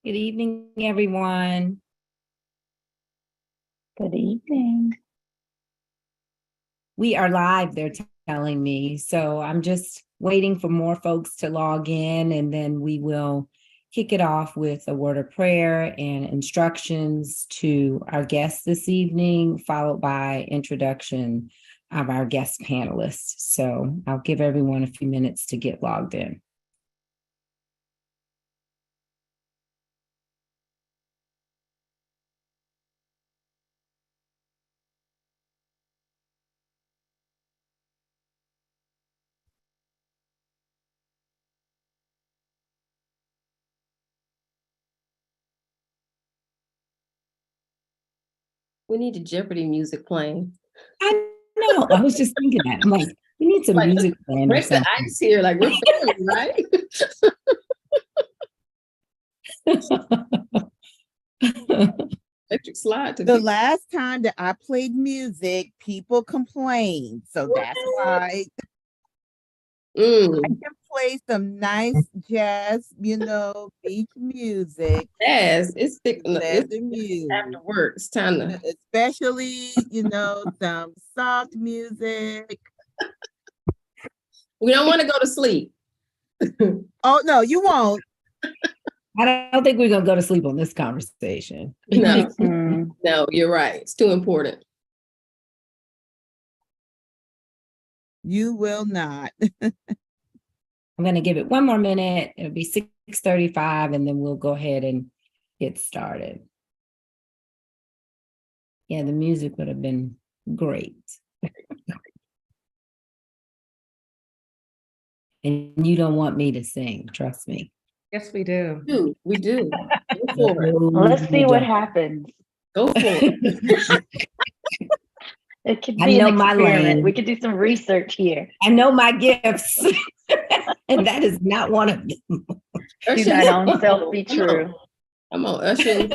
Good evening, everyone. Good evening. We are live, they're telling me. So I'm just waiting for more folks to log in, and then we will kick it off with a word of prayer and instructions to our guests this evening, followed by introduction of our guest panelists. So I'll give everyone a few minutes to get logged in. We need the Jeopardy music playing. I know. I was just thinking that. I'm like, we need some music playing. Break the ice here, like we're family, right? Electric slide to The last time that I played music, people complained. So that's why I can play some nice jazz, beach music. Yes, it's thick. Let It's the music. after work. It's time to. Especially, some soft music. We don't want to go to sleep. Oh, no, you won't. I don't think we're going to go to sleep on this conversation. No, no, you're right. It's too important. You will not. I'm going to give it one more minute. It'll be 6:35, and then we'll go ahead and get started. Yeah, the music would have been great. And you don't want me to sing, trust me. Yes, we do. We do. Go for it. Let's see what happens. Go for it. It could I be know an my experiment. lane. We could do some research here. I know my gifts, and that is not one of them. To thine own self be true. Come on, Usher.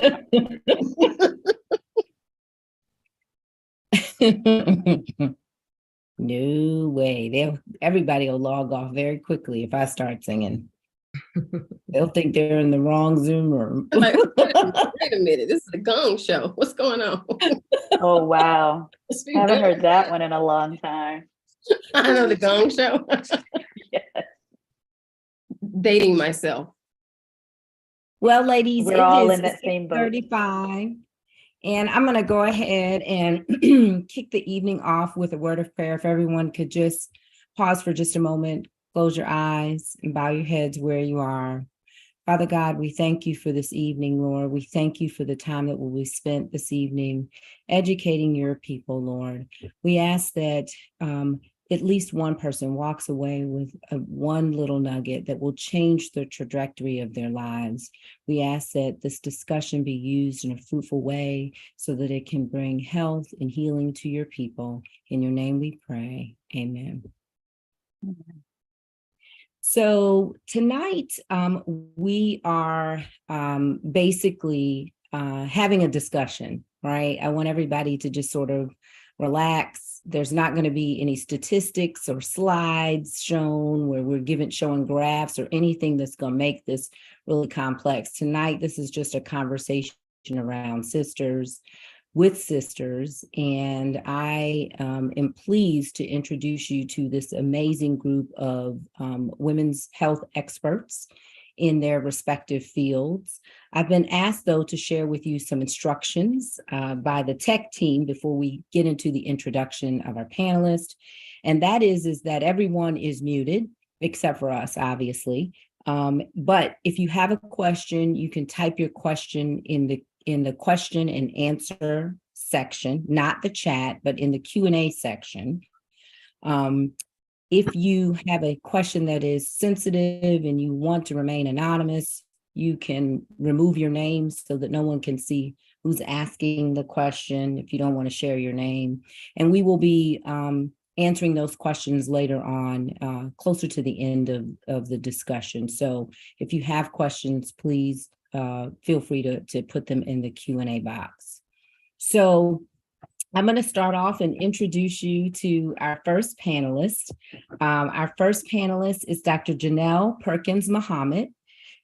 No way. Everybody will log off very quickly if I start singing. They'll think they're in the wrong Zoom room. Like, wait a minute. This is the Gong Show. What's going on? Oh, wow. I haven't heard that one in a long time. I know the Gong Show. Yes. Dating myself. Well, ladies, We're all in that same boat. 35. And I'm going to go ahead and kick the evening off with a word of prayer. If everyone could just pause for just a moment, close your eyes and bow your heads where you are. Father God, we thank you for this evening, Lord. We thank you for the time that will be spent this evening educating your people, Lord. We ask that at least one person walks away with one little nugget that will change the trajectory of their lives. We ask that this discussion be used in a fruitful way so that it can bring health and healing to your people. In your name we pray. Amen. Amen. So tonight we are basically having a discussion, right? I want everybody to just sort of relax. There's not going to be any statistics or slides shown where we're showing graphs or anything that's going to make this really complex. Tonight, this is just a conversation around sisters with sisters, and I am pleased to introduce you to this amazing group of women's health experts in their respective fields. I've been asked, though, to share with you some instructions by the tech team before we get into the introduction of our panelists, and that is that everyone is muted, except for us, obviously. But if you have a question, you can type your question in the question and answer section, not the chat, but in the Q&A section. If you have a question that is sensitive and you want to remain anonymous, you can remove your name so that no one can see who's asking the question if you don't want to share your name. And we will be answering those questions later on, closer to the end of the discussion. So if you have questions, please feel free to put them in the Q&A box. So I'm going to start off and introduce you to our first panelist. Our first panelist is Dr. Janelle Perkins Muhammad.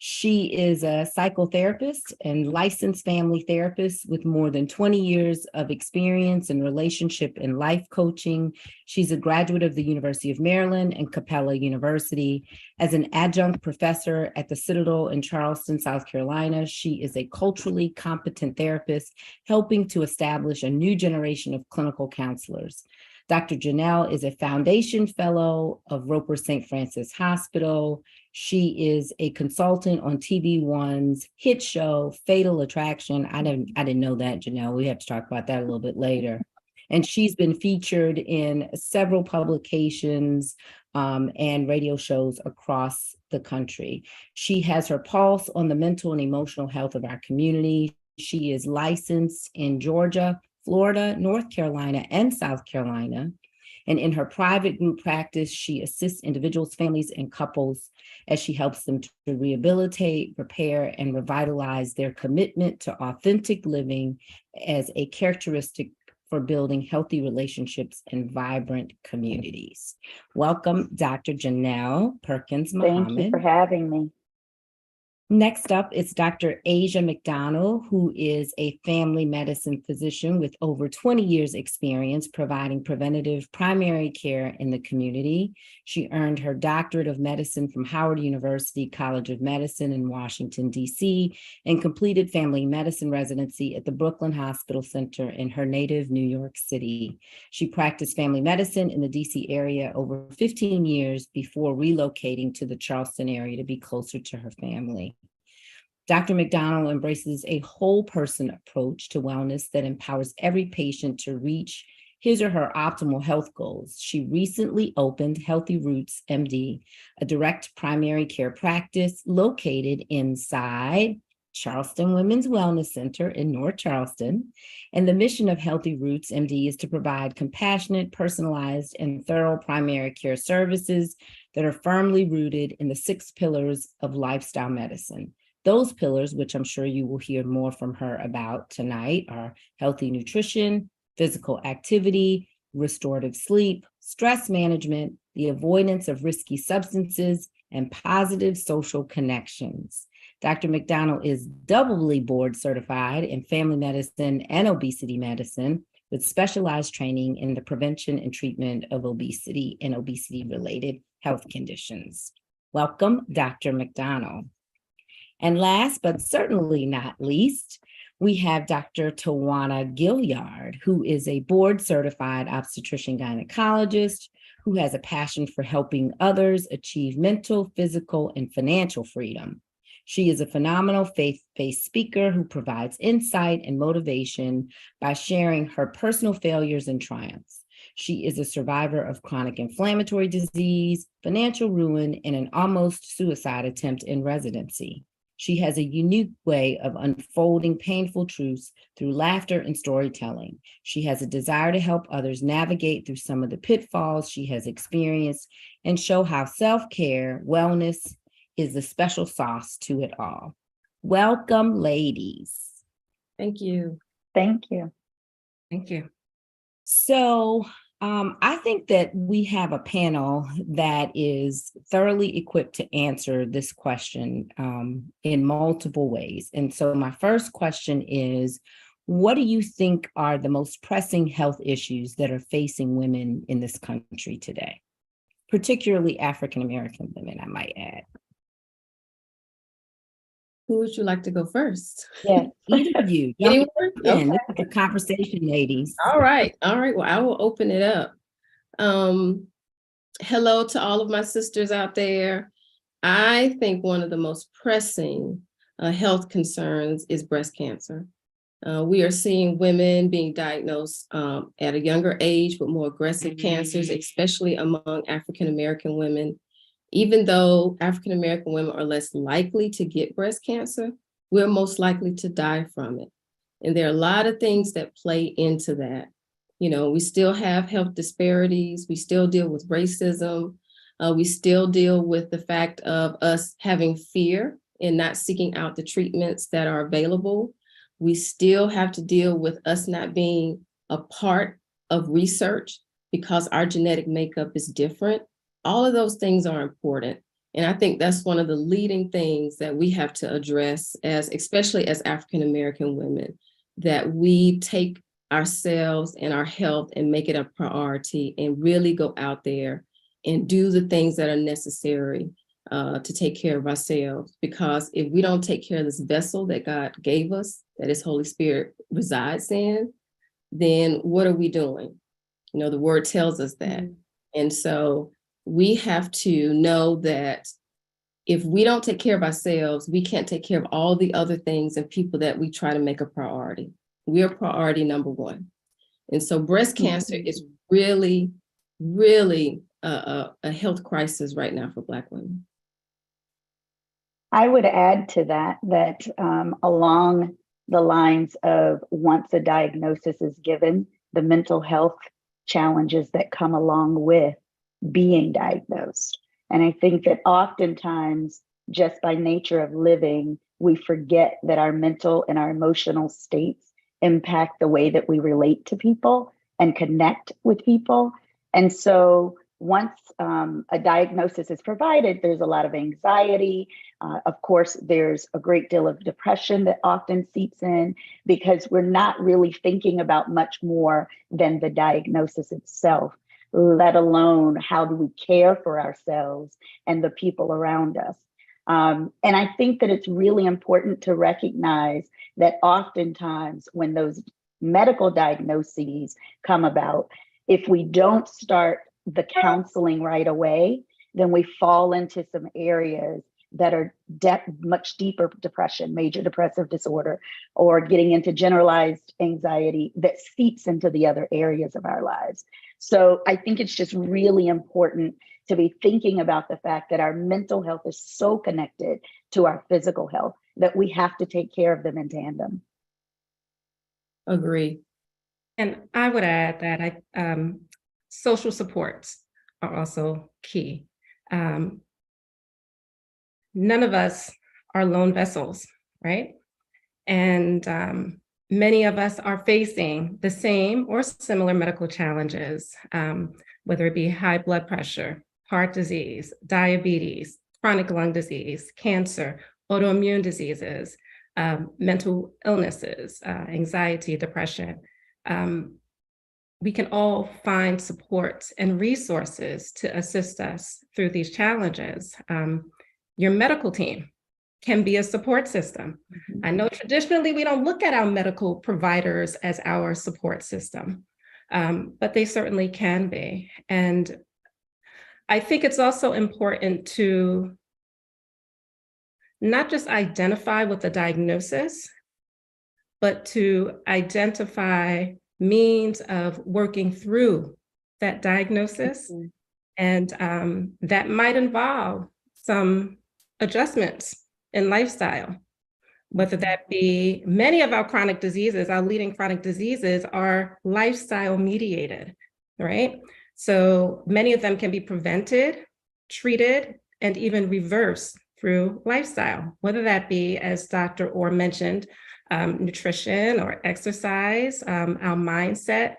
She is a psychotherapist and licensed family therapist with more than 20 years of experience in relationship and life coaching. She's a graduate of the University of Maryland and Capella University. As an adjunct professor at the Citadel in Charleston, South Carolina, she is a culturally competent therapist, helping to establish a new generation of clinical counselors. Dr. Janelle is a foundation fellow of Roper St. Francis Hospital. She is a consultant on TV1's hit show, Fatal Attraction. I didn't know that, Janelle. We have to talk about that a little bit later. And she's been featured in several publications and radio shows across the country. She has her pulse on the mental and emotional health of our community. She is licensed in Georgia, Florida, North Carolina, and South Carolina. And in her private group practice, she assists individuals, families, and couples as she helps them to rehabilitate, repair, and revitalize their commitment to authentic living as a characteristic for building healthy relationships and vibrant communities. Welcome, Dr. Janelle Perkins Muhammad. Thank you for having me. Next up is Dr. Asia McDonald, who is a family medicine physician with over 20 years experience providing preventative primary care in the community. She earned her doctorate of medicine from Howard University College of Medicine in Washington, D.C., and completed family medicine residency at the Brooklyn Hospital Center in her native New York City. She practiced family medicine in the D.C. area over 15 years before relocating to the Charleston area to be closer to her family. Dr. McDonald embraces a whole person approach to wellness that empowers every patient to reach his or her optimal health goals. She recently opened Healthy Roots MD, a direct primary care practice located inside Charleston Women's Wellness Center in North Charleston. And the mission of Healthy Roots MD is to provide compassionate, personalized, and thorough primary care services that are firmly rooted in the 6 pillars of lifestyle medicine. Those pillars, which I'm sure you will hear more from her about tonight, are healthy nutrition, physical activity, restorative sleep, stress management, the avoidance of risky substances, and positive social connections. Dr. McDonald is doubly board certified in family medicine and obesity medicine with specialized training in the prevention and treatment of obesity and obesity-related health conditions. Welcome, Dr. McDonald. And last, but certainly not least, we have Dr. Tawana Gilliard, who is a board-certified obstetrician gynecologist who has a passion for helping others achieve mental, physical, and financial freedom. She is a phenomenal faith-based speaker who provides insight and motivation by sharing her personal failures and triumphs. She is a survivor of chronic inflammatory disease, financial ruin, and an almost suicide attempt in residency. She has a unique way of unfolding painful truths through laughter and storytelling. She has a desire to help others navigate through some of the pitfalls she has experienced and show how self-care, wellness is the special sauce to it all. Welcome, ladies. Thank you. Thank you. Thank you. So, I think that we have a panel that is thoroughly equipped to answer this question in multiple ways. And so my first question is, what do you think are the most pressing health issues that are facing women in this country today, particularly African-American women, I might add? Who would you like to go first? Yeah. Either of you. Anyone? This Okay. is a conversation, ladies. All right. Well, I will open it up. Hello to all of my sisters out there. I think one of the most pressing health concerns is breast cancer. We are seeing women being diagnosed at a younger age with more aggressive cancers, especially among African-American women. Even though African-American women are less likely to get breast cancer, we're most likely to die from it. And there are a lot of things that play into that. You know, we still have health disparities. We still deal with racism. We still deal with the fact of us having fear and not seeking out the treatments that are available. We still have to deal with us not being a part of research because our genetic makeup is different. All of those things are important. And I think that's one of the leading things that we have to address, especially as African American women, that we take ourselves and our health and make it a priority and really go out there and do the things that are necessary to take care of ourselves. Because if we don't take care of this vessel that God gave us, that His Holy Spirit resides in, then what are we doing? You know, the word tells us that. And so we have to know that if we don't take care of ourselves, we can't take care of all the other things and people that we try to make a priority. We are priority number one. And so breast cancer is really, really a health crisis right now for Black women. I would add to that, along the lines of once a diagnosis is given, the mental health challenges that come along with being diagnosed. And I think that oftentimes, just by nature of living, we forget that our mental and our emotional states impact the way that we relate to people and connect with people. And so once a diagnosis is provided, there's a lot of anxiety. Of course, there's a great deal of depression that often seeps in because we're not really thinking about much more than the diagnosis itself, let alone how do we care for ourselves and the people around us. And I think that it's really important to recognize that oftentimes when those medical diagnoses come about, if we don't start the counseling right away, then we fall into some areas that are much deeper depression, major depressive disorder, or getting into generalized anxiety that seeps into the other areas of our lives. So I think it's just really important to be thinking about the fact that our mental health is so connected to our physical health that we have to take care of them in tandem. Agree. And I would add that social supports are also key. None of us are lone vessels, right? And many of us are facing the same or similar medical challenges, whether it be high blood pressure, heart disease, diabetes, chronic lung disease, cancer, autoimmune diseases, mental illnesses, anxiety, depression. We can all find support and resources to assist us through these challenges. Your medical team can be a support system. I know traditionally we don't look at our medical providers as our support system, but they certainly can be. And I think it's also important to not just identify with the diagnosis, but to identify means of working through that diagnosis. And that might involve some adjustments in lifestyle, whether that be many of our chronic diseases, our leading chronic diseases are lifestyle mediated, right? So many of them can be prevented, treated, and even reversed through lifestyle, whether that be, as Dr. Orr mentioned, nutrition or exercise, our mindset,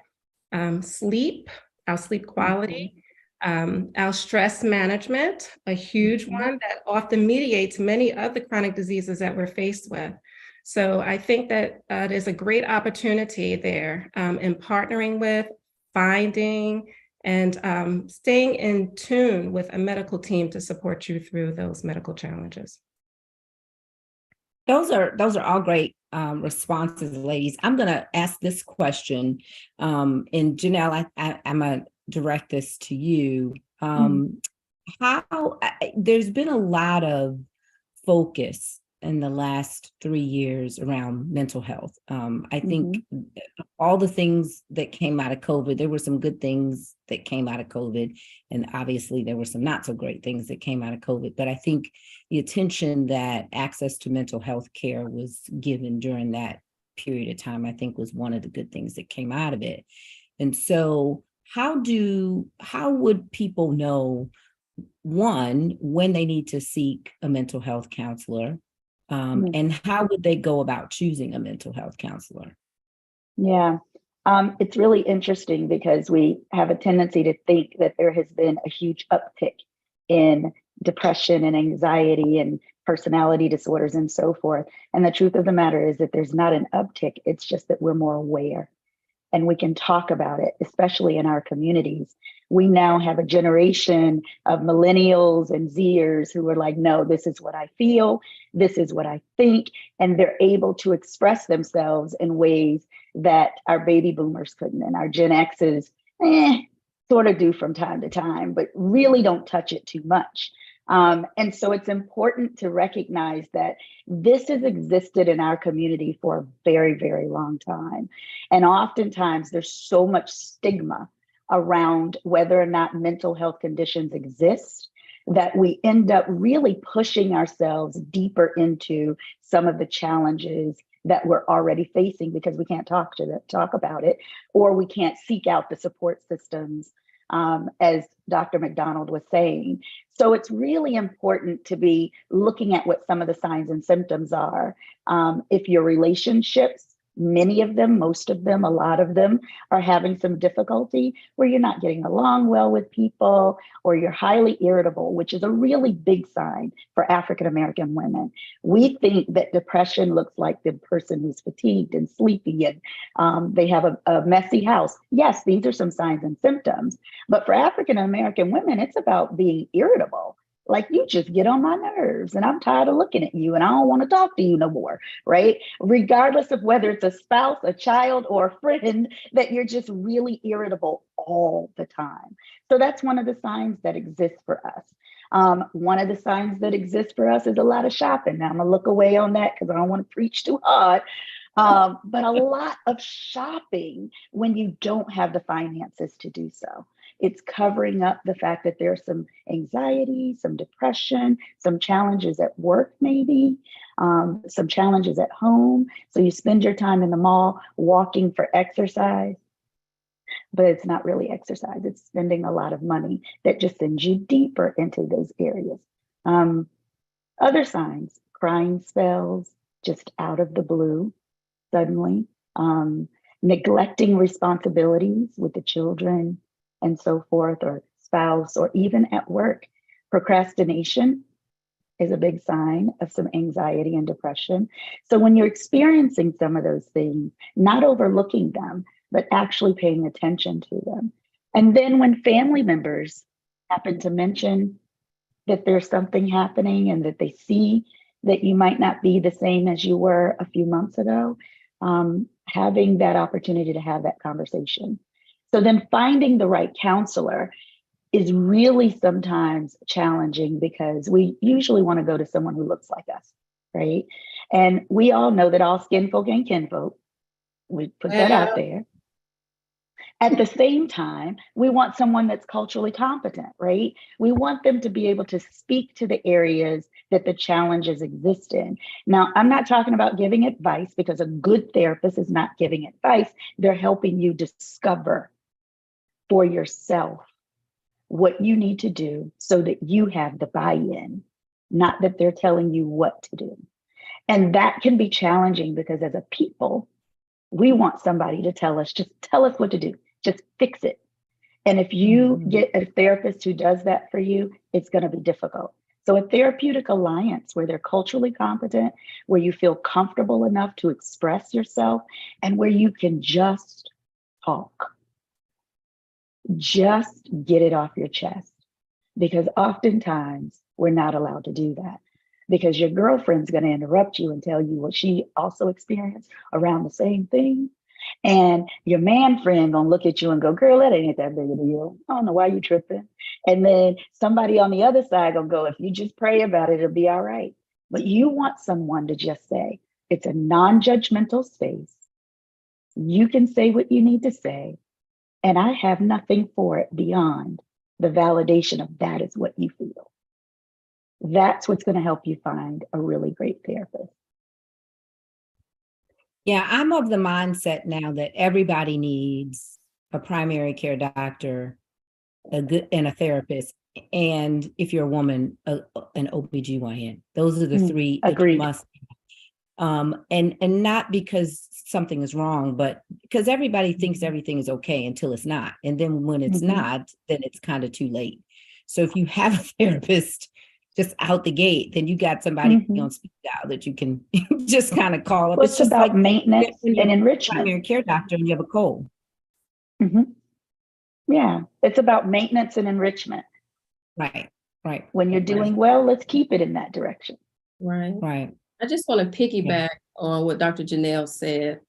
sleep, our sleep quality, our stress management, a huge one that often mediates many of the chronic diseases that we're faced with. So I think that there's a great opportunity there in partnering with, finding, and staying in tune with a medical team to support you through those medical challenges. Those are all great responses, ladies. I'm going to ask this question, and Janelle, I'm going to direct this to you. There's been a lot of focus in the last 3 years around mental health. I think all the things that came out of COVID, there were some good things that came out of COVID, and obviously there were some not so great things that came out of COVID. But I think the attention that access to mental health care was given during that period of time, I think was one of the good things that came out of it. And so how would people know, one, when they need to seek a mental health counselor? And how would they go about choosing a mental health counselor? Yeah, it's really interesting because we have a tendency to think that there has been a huge uptick in depression and anxiety and personality disorders and so forth. And the truth of the matter is that there's not an uptick. It's just that we're more aware and we can talk about it, especially in our communities. We now have a generation of millennials and Zers who are like, no, this is what I feel, this is what I think, and they're able to express themselves in ways that our baby boomers couldn't, and our Gen X's sort of do from time to time, but really don't touch it too much. And so it's important to recognize that this has existed in our community for a very, very long time. And oftentimes there's so much stigma around whether or not mental health conditions exist that we end up really pushing ourselves deeper into some of the challenges that we're already facing because we can't talk about it, or we can't seek out the support systems, as Dr. McDonald was saying. So it's really important to be looking at what some of the signs and symptoms are. If your relationships, many of them, most of them, a lot of them are having some difficulty where you're not getting along well with people, or you're highly irritable, which is a really big sign for African-American women. We think that depression looks like the person who's fatigued and sleepy and they have a messy house. Yes, these are some signs and symptoms, but for African-American women, it's about being irritable. Like, you just get on my nerves and I'm tired of looking at you and I don't want to talk to you no more, right? Regardless of whether it's a spouse, a child, or a friend, that you're just really irritable all the time. So that's one of the signs that exists for us. One of the signs that exists for us is a lot of shopping. Now I'm gonna look away on that because I don't want to preach too hard. But a lot of shopping when you don't have the finances to do so. It's covering up the fact that there's some anxiety, some depression, some challenges at work, maybe, some challenges at home. So you spend your time in the mall walking for exercise, but it's not really exercise. It's spending a lot of money that just sends you deeper into those areas. Other signs, crying spells, just out of the blue, suddenly, neglecting responsibilities with the children and so forth, or spouse, or even at work. Procrastination is a big sign of some anxiety and depression. So when you're experiencing some of those things, not overlooking them, but actually paying attention to them. And then when family members happen to mention that there's something happening and that they see that you might not be the same as you were a few months ago, having that opportunity to have that conversation. So then finding the right counselor is really sometimes challenging because we usually want to go to someone who looks like us, right? And we all know that all skin folk ain't kinfolk. We put that out there. At the same time, we want someone that's culturally competent, right? We want them to be able to speak to the areas that the challenges exist in. Now, I'm not talking about giving advice, because a good therapist is not giving advice. They're helping you discover for yourself what you need to do so that you have the buy-in, not that they're telling you what to do. And that can be challenging because as a people, we want somebody to tell us, just tell us what to do. Just fix it. And if you get a therapist who does that for you, it's going to be difficult. So a therapeutic alliance where they're culturally competent, where you feel comfortable enough to express yourself, and where you can just talk. Just get it off your chest. Because oftentimes we're not allowed to do that. Because your girlfriend's going to interrupt you and tell you what she also experienced around the same thing. And your man friend gonna look at you and go, girl, that ain't that big of a deal. I don't know why you tripping. And then somebody on the other side gonna go, if you just pray about it, it'll be all right. But you want someone to just say, it's a non-judgmental space. You can say what you need to say. And I have nothing for it beyond the validation of that is what you feel. That's what's gonna help you find a really great therapist. Yeah, I'm of the mindset now that everybody needs a primary care doctor, and a therapist, and if you're a woman, an OBGYN. Those are the three that you Agreed. must. And not because something is wrong, but because everybody thinks everything is okay until it's not. And then when it's not, then it's kind of too late. So if you have a therapist just out the gate, then you got somebody Mhm. on speed dial that you can just kind of call up. Well, It's it's just about like maintenance when you're and a enrichment. primary care doctor and you have a cold. Mhm. Yeah, it's about maintenance and enrichment. Right, right, When you're doing well, let's keep it in that direction. Right. right. I just want to piggyback on what Dr. Janelle said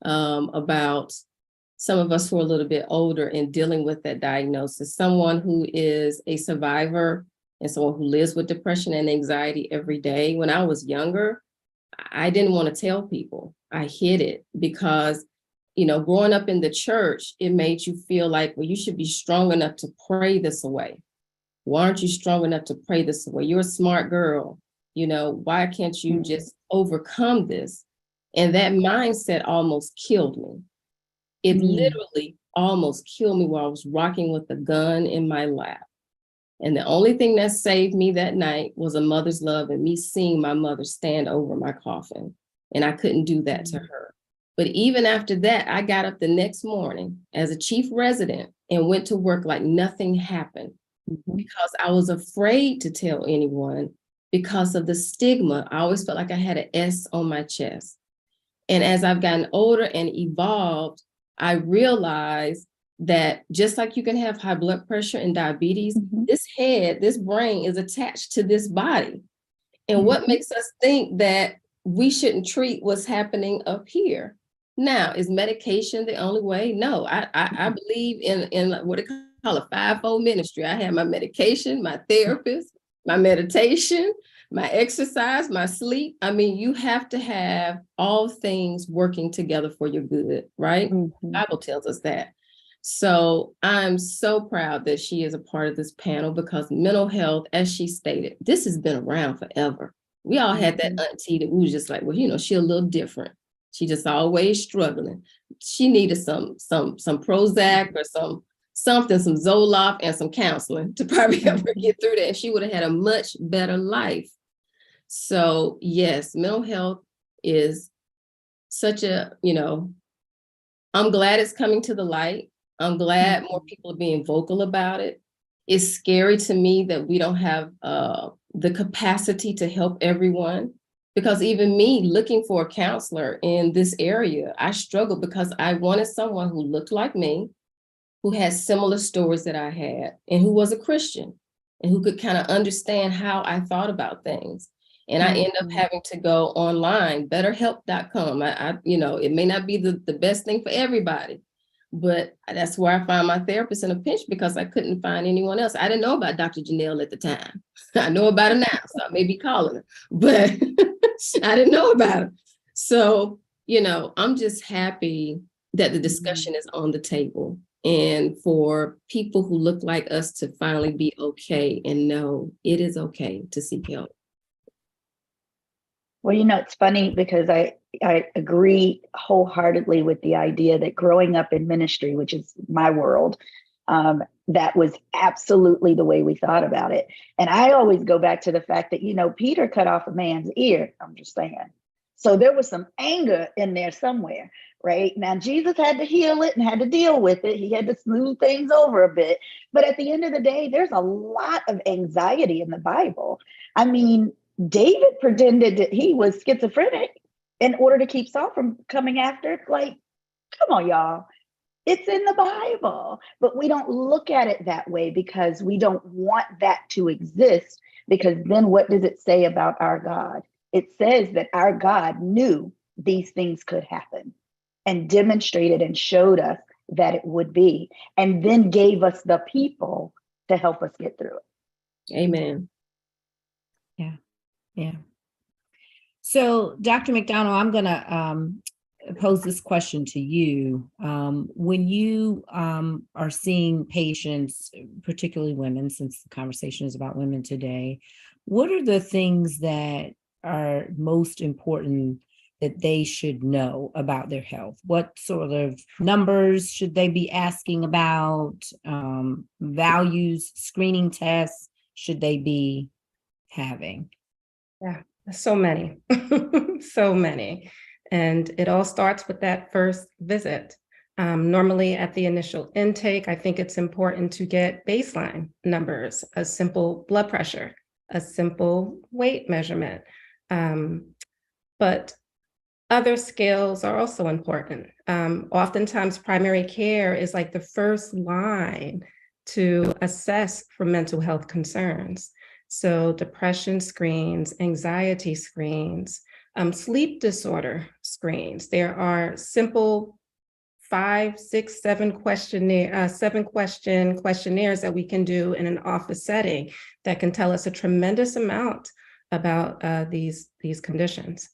about some of us who are a little bit older and dealing with that diagnosis. Someone who is a survivor and someone who lives with depression and anxiety every day. When I was younger, I didn't want to tell people. I hid it because, you know, growing up in the church, it made you feel like, well, you should be strong enough to pray this away. Why aren't you strong enough to pray this away? You're a smart girl. You know, why can't you just overcome this? And that mindset almost killed me. It literally almost killed me while I was rocking with a gun in my lap. And the only thing that saved me that night was a mother's love and me seeing my mother stand over my coffin. And I couldn't do that to her. But even after that, I got up the next morning as a chief resident and went to work like nothing happened because I was afraid to tell anyone because of the stigma. I always felt like I had an S on my chest. And as I've gotten older and evolved, I realized that just like you can have high blood pressure and diabetes, this brain is attached to this body. And what makes us think that we shouldn't treat what's happening up here? Now, is medication the only way? No, I believe in what they call a fivefold ministry. I have my medication, my therapist, my meditation, my exercise, my sleep. I mean, you have to have all things working together for your good, right? Bible tells us that. So I'm so proud that she is a part of this panel because mental health, as she stated, this has been around forever. We all had that auntie that we was just like, well, you know, she a little different. She just always struggling. She needed some Prozac or some Zoloft and some counseling to probably help her get through that. And she would have had a much better life. So yes, mental health is such a, you know, I'm glad it's coming to the light. I'm glad more people are being vocal about it. It's scary to me that we don't have the capacity to help everyone, because even me looking for a counselor in this area, I struggled because I wanted someone who looked like me, who had similar stories that I had, and who was a Christian, and who could kind of understand how I thought about things. And I end up having to go online, betterhelp.com. You know, it may not be the best thing for everybody, but that's where I found my therapist in a pinch because I couldn't find anyone else. I didn't know about Dr. Janelle at the time. I know about her now, so I may be calling her, but I didn't know about her. So, you know, I'm just happy that the discussion is on the table and for people who look like us to finally be okay and know it is okay to seek help. Well, you know, it's funny because I agree wholeheartedly with the idea that growing up in ministry, which is my world, that was absolutely the way we thought about it. And I always go back to the fact that, you know, Peter cut off a man's ear. I'm just saying. So there was some anger in there somewhere, right? Now, Jesus had to heal it and had to deal with it. He had to smooth things over a bit. But at the end of the day, there's a lot of anxiety in the Bible. I mean, David pretended that he was schizophrenic in order to keep Saul from coming after it. Like, come on, y'all. It's in the Bible, but we don't look at it that way because we don't want that to exist. Because then what does it say about our God? It says that our God knew these things could happen and demonstrated and showed us that it would be, and then gave us the people to help us get through it. Amen. Yeah. So, Dr. McDonald, I'm going to pose this question to you. When you are seeing patients, particularly women, since the conversation is about women today, what are the things that are most important that they should know about their health? What sort of numbers should they be asking about? Values, screening tests should they be having? Yeah, so many, so many. And it all starts with that first visit. Normally at the initial intake, I think it's important to get baseline numbers, a simple blood pressure, a simple weight measurement. But other skills are also important. Oftentimes, primary care is like the first line to assess for mental health concerns. So depression screens, anxiety screens, sleep disorder screens. There are simple 5, 6, 7 question questionnaires that we can do in an office setting that can tell us a tremendous amount about these conditions.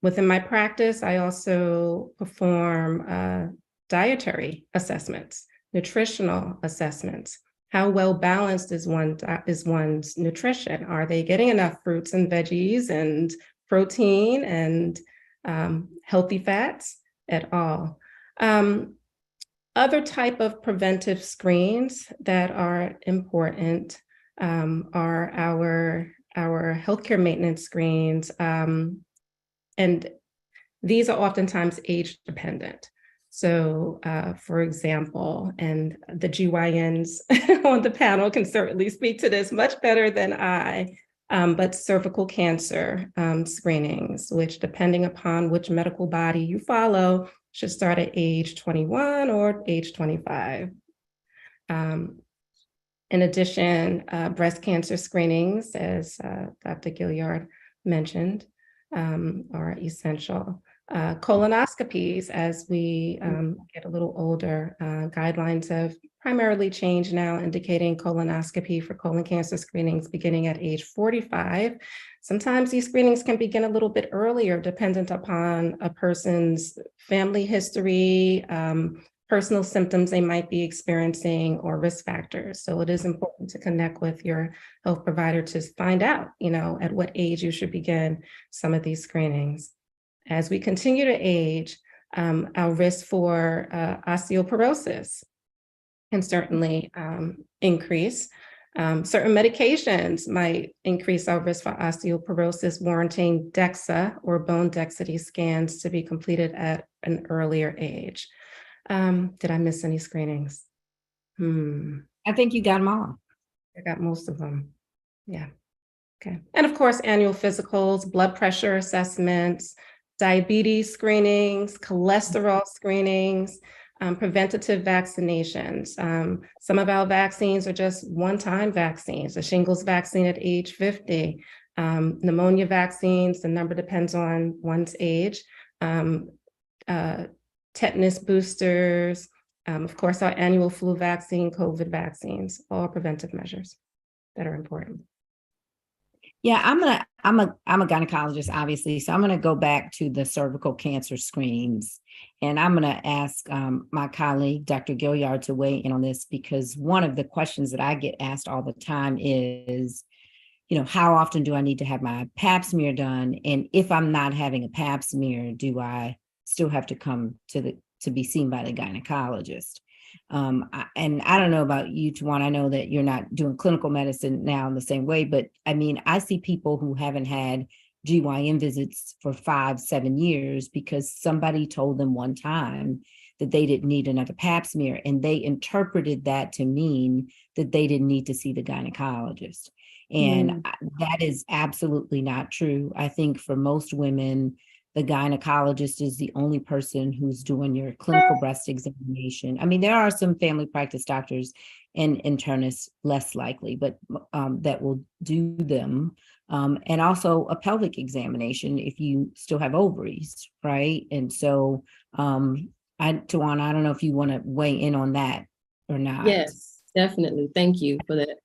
Within my practice, I also perform dietary assessments, nutritional assessments. How well balanced is one's nutrition? Are they getting enough fruits and veggies and protein and healthy fats at all? Other type of preventive screens that are important are our healthcare maintenance screens. And these are oftentimes age dependent. So for example, and the GYNs on the panel can certainly speak to this much better than I, but cervical cancer screenings, which depending upon which medical body you follow, should start at age 21 or age 25. In addition, breast cancer screenings, as Dr. Gilliard mentioned, are essential. Colonoscopies, as we get a little older, guidelines have primarily changed now, indicating colonoscopy for colon cancer screenings beginning at age 45. Sometimes these screenings can begin a little bit earlier, dependent upon a person's family history, personal symptoms they might be experiencing, or risk factors. So it is important to connect with your health provider to find out, at what age you should begin some of these screenings. As we continue to age, our risk for osteoporosis can certainly increase. Certain medications might increase our risk for osteoporosis, warranting DEXA or bone density scans to be completed at an earlier age. Did I miss any screenings? I think you got them all. I got most of them. Yeah. Okay. And of course, annual physicals, blood pressure assessments, diabetes screenings, cholesterol screenings, preventative vaccinations. Some of our vaccines are just one-time vaccines, a shingles vaccine at age 50, pneumonia vaccines, the number depends on one's age, tetanus boosters, of course, our annual flu vaccine, COVID vaccines, all preventive measures that are important. Yeah, I'm a gynecologist, obviously, so I'm gonna go back to the cervical cancer screens, and I'm gonna ask my colleague, Dr. Gilliard, to weigh in on this, because one of the questions that I get asked all the time is, how often do I need to have my pap smear done? And if I'm not having a pap smear, do I still have to come to be seen by the gynecologist? And I don't know about you, Tawan, I know that you're not doing clinical medicine now in the same way, but I mean, I see people who haven't had GYN visits for 5-7 years because somebody told them one time that they didn't need another pap smear, and they interpreted that to mean that they didn't need to see the gynecologist. And that is absolutely not true. I think for most women, the gynecologist is the only person who's doing your clinical breast examination. I mean, there are some family practice doctors and internists, less likely, but that will do them. And also a pelvic examination if you still have ovaries, right? And so, Tawana, I don't know if you want to weigh in on that or not. Yes, definitely. Thank you for that.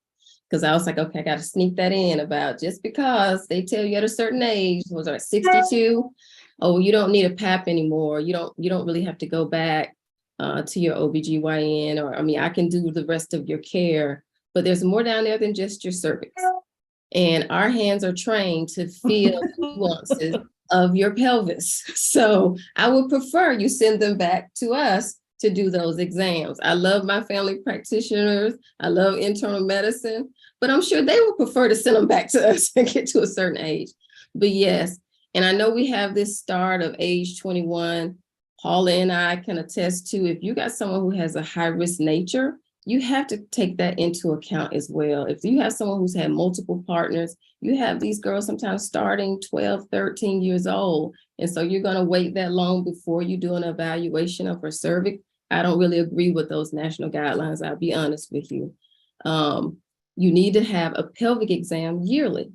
Because I was like, okay, I got to sneak that in about just because they tell you at a certain age, was it 62? Oh, you don't need a PAP anymore. You don't really have to go back to your OBGYN, or, I mean, I can do the rest of your care, but there's more down there than just your cervix. And our hands are trained to feel the nuances of your pelvis. So I would prefer you send them back to us to do those exams. I love my family practitioners. I love internal medicine, but I'm sure they would prefer to send them back to us and get to a certain age. But yes, and I know we have this start of age 21. Paula and I can attest to, if you got someone who has a high risk nature, you have to take that into account as well. If you have someone who's had multiple partners, you have these girls sometimes starting 12, 13 years old. And so you're going to wait that long before you do an evaluation of her cervix. I don't really agree with those national guidelines. I'll be honest with you. You need to have a pelvic exam yearly,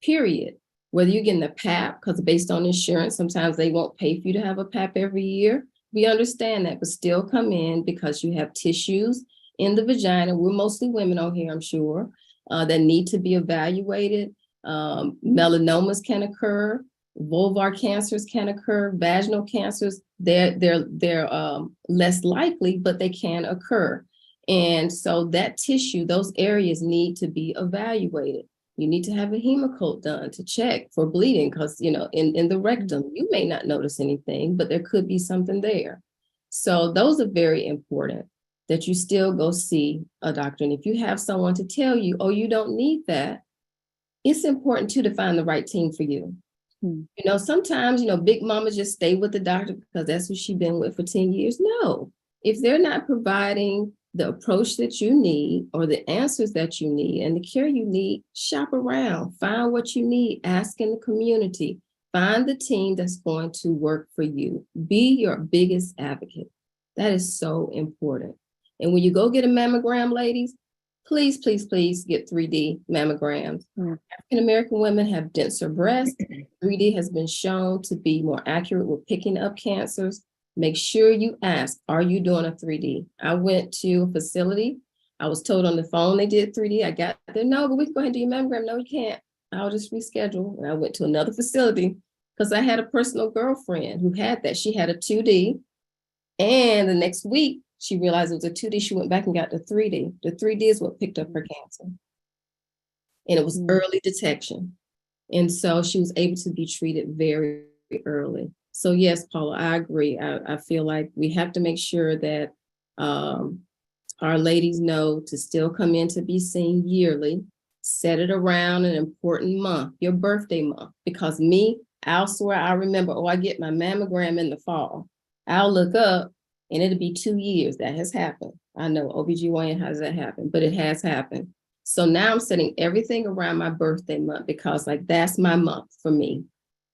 period. Whether you're getting a PAP, because based on insurance, sometimes they won't pay for you to have a PAP every year. We understand that, but still come in because you have tissues in the vagina. We're mostly women on here, I'm sure, that need to be evaluated. Melanomas can occur, vulvar cancers can occur, vaginal cancers, they're less likely, but they can occur. And so that tissue, those areas need to be evaluated. You need to have a Hemocoat done to check for bleeding because, you know, in the rectum, you may not notice anything, but there could be something there. So those are very important, that you still go see a doctor. And if you have someone to tell you, oh, you don't need that, it's important too to find the right team for you. You know, sometimes, you know, big mama just stay with the doctor because that's who she's been with for 10 years. No, if they're not providing the approach that you need or the answers that you need and the care you need, shop around, find what you need, ask in the community, find the team that's going to work for you. Be your biggest advocate. That is so important. And when you go get a mammogram, ladies, please, please, please get 3D mammograms. African American women have denser breasts. 3D has been shown to be more accurate with picking up cancers. Make sure you ask, are you doing a 3D? I went to a facility. I was told on the phone they did 3D. I got there, no, but we can go ahead and do your mammogram. No, you can't. I'll just reschedule. And I went to another facility because I had a personal girlfriend who had that. She had a 2D. And the next week, she realized it was a 2D. She went back and got the 3D. The 3D is what picked up her cancer. And it was early detection. And so she was able to be treated very early. So yes, Paula, I agree. I feel like we have to make sure that our ladies know to still come in to be seen yearly, set it around an important month, your birthday month, because I'll swear I remember, oh, I get my mammogram in the fall. I'll look up and it'll be 2 years. That has happened. I know OBGYN, how does that happen? But it has happened. So now I'm setting everything around my birthday month because like that's my month for me.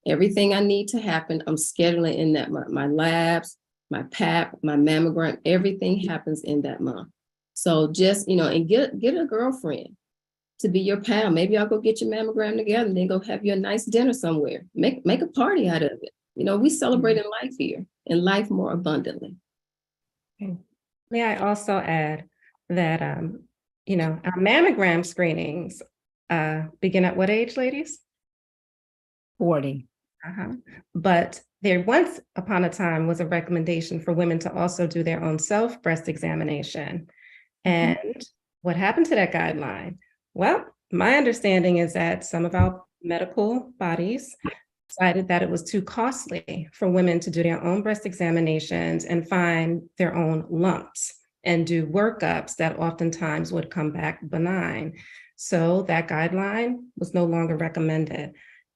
Everything I need to happen, I'm scheduling in that month. My labs, my PAP, my mammogram, everything happens in that month. So just, you know, and get a girlfriend to be your pal. Maybe I'll go get your mammogram together and then go have you a nice dinner somewhere. Make a party out of it. You know, we celebrate in life here and life more abundantly. May I also add that, you know, our mammogram screenings begin at what age, ladies? 40. But there once upon a time was a recommendation for women to also do their own self breast examination. And what happened to that guideline? Well, my understanding is that some of our medical bodies decided that it was too costly for women to do their own breast examinations and find their own lumps and do workups that oftentimes would come back benign. So that guideline was no longer recommended.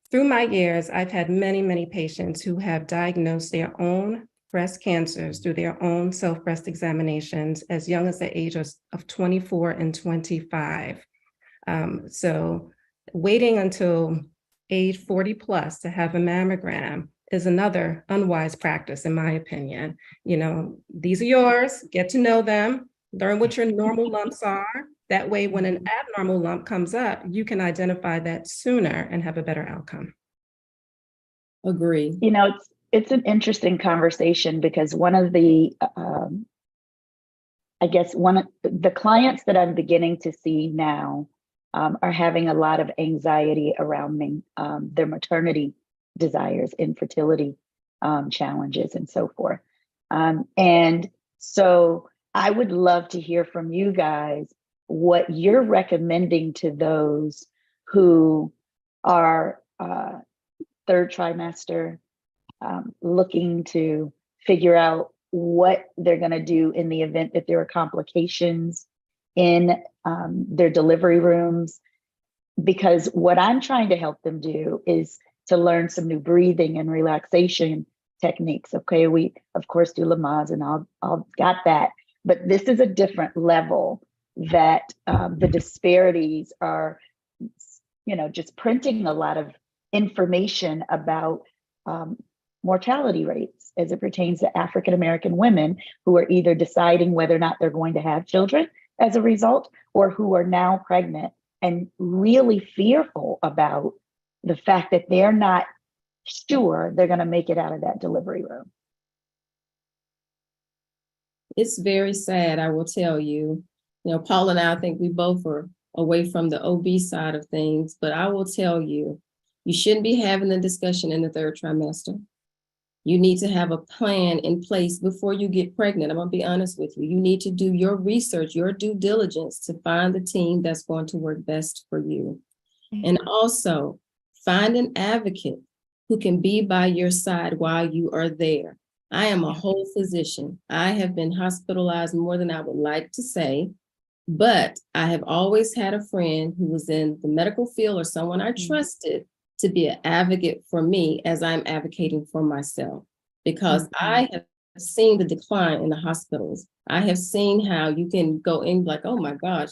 Through my years, I've had many, many patients who have diagnosed their own breast cancers through their own self-breast examinations as young as the age of 24 and 25. So waiting until age 40 plus to have a mammogram is another unwise practice, in my opinion. You know, these are yours, get to know them, learn what your normal lumps are. That way, when an abnormal lump comes up, you can identify that sooner and have a better outcome. Agree. You know, it's an interesting conversation because one of the, I guess one of the clients that I'm beginning to see now are having a lot of anxiety around their maternity desires, infertility challenges, and so forth. And so I would love to hear from you guys what you're recommending to those who are third trimester, looking to figure out what they're going to do in the event that there are complications in their delivery rooms. Because what I'm trying to help them do is to learn some new breathing and relaxation techniques. Okay, we of course do Lamaze and I'll got that. But this is a different level that the disparities are, just printing a lot of information about mortality rates as it pertains to African American women who are either deciding whether or not they're going to have children as a result, or who are now pregnant and really fearful about the fact that they're not sure they're going to make it out of that delivery room. It's very sad, I will tell you. Paul and I think we both are away from the OB side of things, but I will tell you, you shouldn't be having the discussion in the third trimester. You need to have a plan in place before you get pregnant. I'm gonna be honest with you. You need to do your research, your due diligence to find the team that's going to work best for you. And also find an advocate who can be by your side while you are there. I am a whole physician. I have been hospitalized more than I would like to say, but I have always had a friend who was in the medical field or someone I trusted to be an advocate for me as I'm advocating for myself, because I have seen the decline in the hospitals. I have seen how you can go in like, oh my gosh,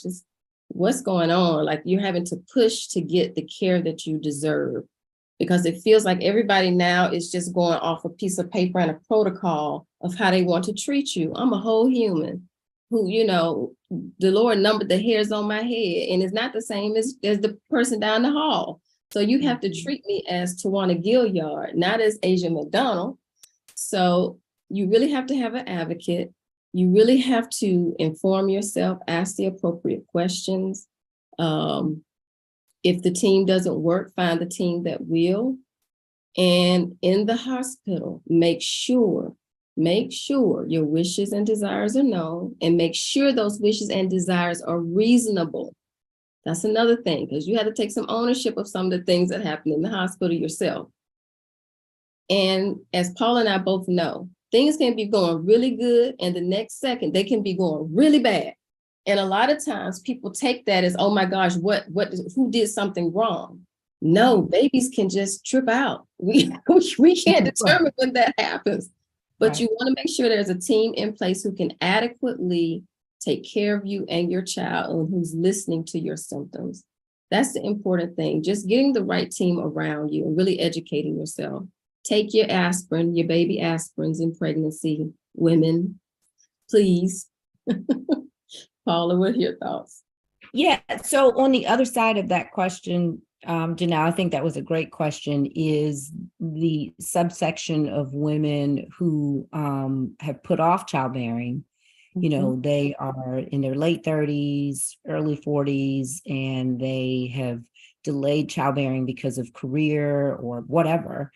what's going on? Like you're having to push to get the care that you deserve, because it feels like everybody now is just going off a piece of paper and a protocol of how they want to treat you. I'm a whole human who, the Lord numbered the hairs on my head, and it's not the same as the person down the hall. So you have to treat me as Tawana Gilliard, not as Asia McDonald. So you really have to have an advocate. You really have to inform yourself, ask the appropriate questions. If the team doesn't work, find the team that will. And in the hospital, make sure your wishes and desires are known, and make sure those wishes and desires are reasonable. That's another thing, because you had to take some ownership of some of the things that happen in the hospital yourself. And as Paul and I both know, things can be going really good, and the next second they can be going really bad. And a lot of times people take that as, oh my gosh, who did something wrong? No, babies can just trip out. We can't determine when that happens. But you want to make sure there's a team in place who can adequately take care of you and your child, and who's listening to your symptoms. That's the important thing. Just getting the right team around you and really educating yourself. Take your aspirin, your baby aspirins in pregnancy, women, please. Paula, what are your thoughts? Yeah, so on the other side of that question, Janelle, I think that was a great question, is the subsection of women who have put off childbearing. They are in their late 30s, early 40s, and they have delayed childbearing because of career or whatever,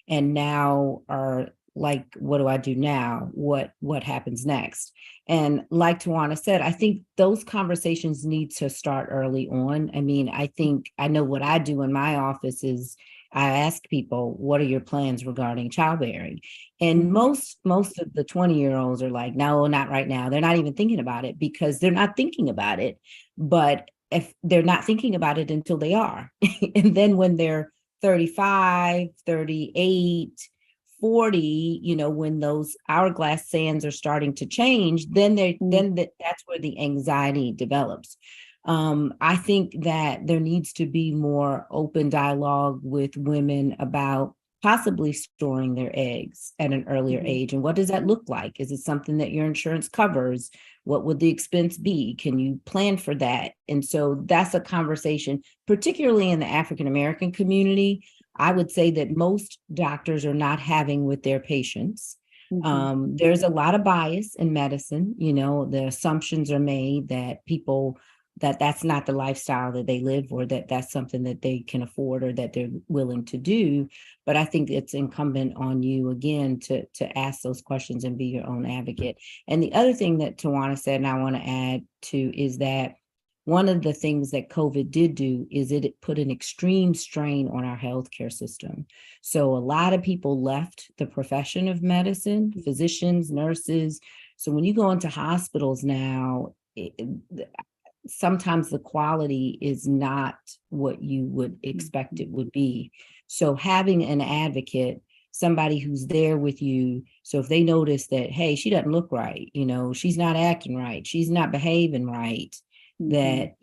and now are like, what do I do now? What happens next? And like Tawana said, I think those conversations need to start early on. I mean, I know what I do in my office is I ask people, what are your plans regarding childbearing? And most of the 20-year-olds are like, no, not right now. They're not even thinking about it, because they're not thinking about it. But if they're not thinking about it until they are, and then when they're 35, 38, 40, when those hourglass sands are starting to change, then that's where the anxiety develops. I think that there needs to be more open dialogue with women about possibly storing their eggs at an earlier age. And what does that look like? Is it something that your insurance covers? What would the expense be? Can you plan for that? And so that's a conversation, particularly in the African American community, I would say that most doctors are not having with their patients. There's a lot of bias in medicine. The assumptions are made that people, that's not the lifestyle that they live, or that's something that they can afford or that they're willing to do. But I think it's incumbent on you, again, to ask those questions and be your own advocate. And the other thing that Tawana said, and I want to add to, is that one of the things that COVID did do is it put an extreme strain on our healthcare system. So a lot of people left the profession of medicine, physicians, nurses. So when you go into hospitals now, sometimes the quality is not what you would expect it would be. So having an advocate somebody who's there with you. So if they notice that, hey, she doesn't look right, she's not acting right, she's not behaving right, that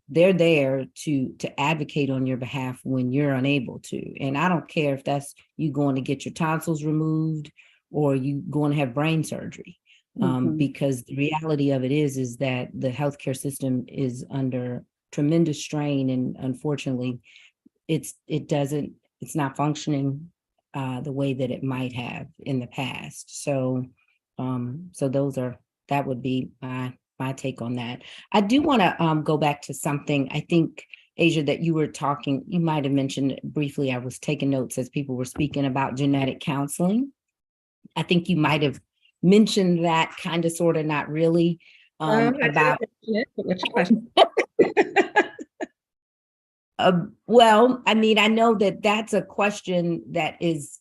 they're there to advocate on your behalf when you're unable to. And I don't care if that's you going to get your tonsils removed or you going to have brain surgery, because the reality of it is that the healthcare system is under tremendous strain, and unfortunately it's not functioning the way that it might have in the past. So that would be my take on that. I do want to go back to something, I think, Asia, that you were talking, you might have mentioned briefly. I was taking notes as people were speaking about genetic counseling. I think you might have mentioned that kind of, sort of, not really, about. Which question? Well, I mean, I know that that's a question that is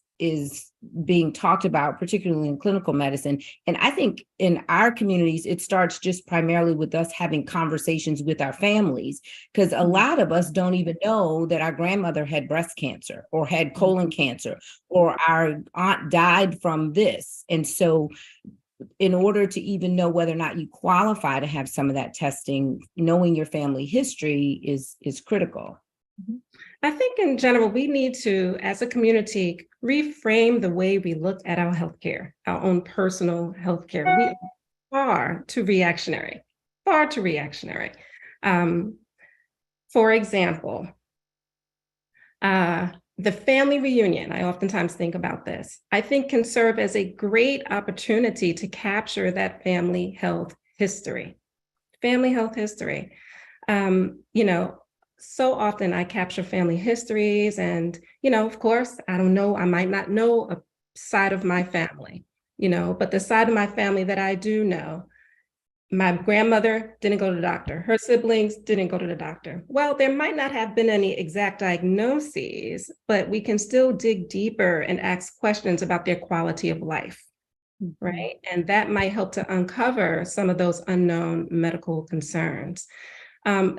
being talked about, particularly in clinical medicine. And I think in our communities, it starts just primarily with us having conversations with our families, because a lot of us don't even know that our grandmother had breast cancer or had colon cancer, or our aunt died from this. And so in order to even know whether or not you qualify to have some of that testing, knowing your family history is critical. I think in general, we need to, as a community, reframe the way we look at our healthcare, our own personal healthcare. We are far too reactionary. For example, the family reunion, I oftentimes think about this, I think can serve as a great opportunity to capture that family health history. So often I capture family histories and, of course, I don't know, I might not know a side of my family, but the side of my family that I do know, my grandmother didn't go to the doctor. Her siblings didn't go to the doctor. Well, there might not have been any exact diagnoses, but we can still dig deeper and ask questions about their quality of life, right? And that might help to uncover some of those unknown medical concerns.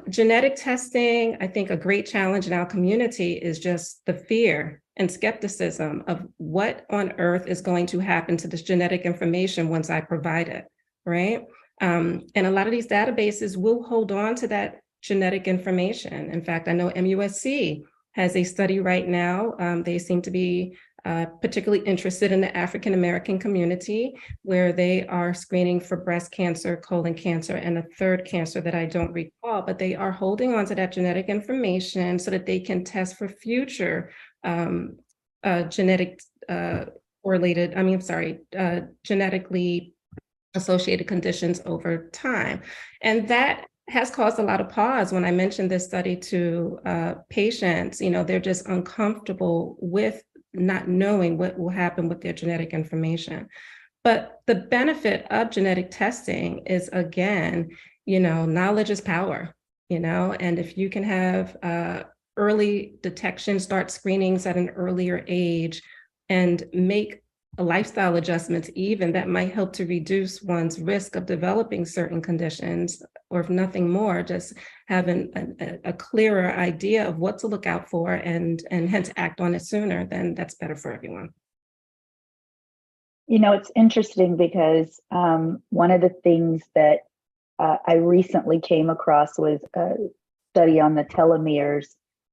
Genetic testing, I think a great challenge in our community is just the fear and skepticism of what on earth is going to happen to this genetic information once I provide it, right? And a lot of these databases will hold on to that genetic information. In fact, I know MUSC has a study right now. They seem to be particularly interested in the African-American community, where they are screening for breast cancer, colon cancer, and a third cancer that I don't recall, but they are holding on to that genetic information so that they can test for future genetically associated conditions over time. And that has caused a lot of pause when I mentioned this study to patients. They're just uncomfortable with not knowing what will happen with their genetic information. But the benefit of genetic testing is, again, knowledge is power, and if you can have early detection, start screenings at an earlier age, and make lifestyle adjustments even that might help to reduce one's risk of developing certain conditions, or if nothing more, just having a clearer idea of what to look out for and hence act on it sooner, then that's better for everyone. It's interesting because one of the things that I recently came across was a study on the telomeres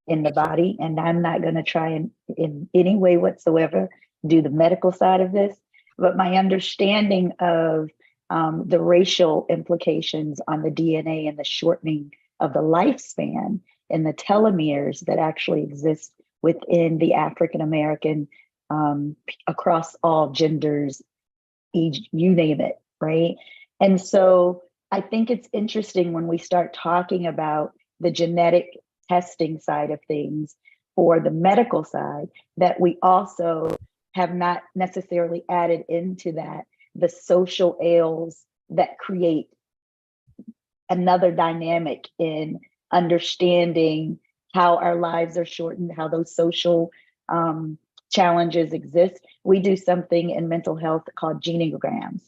in the body, and I'm not going to try and in any way whatsoever do the medical side of this, but my understanding of the racial implications on the DNA and the shortening of the lifespan and the telomeres that actually exist within the African American, across all genders, age, you name it, right? And so I think it's interesting when we start talking about the genetic testing side of things or the medical side, that we also have not necessarily added into that the social ills that create another dynamic in understanding how our lives are shortened, how those social challenges exist. We do something in mental health called genograms,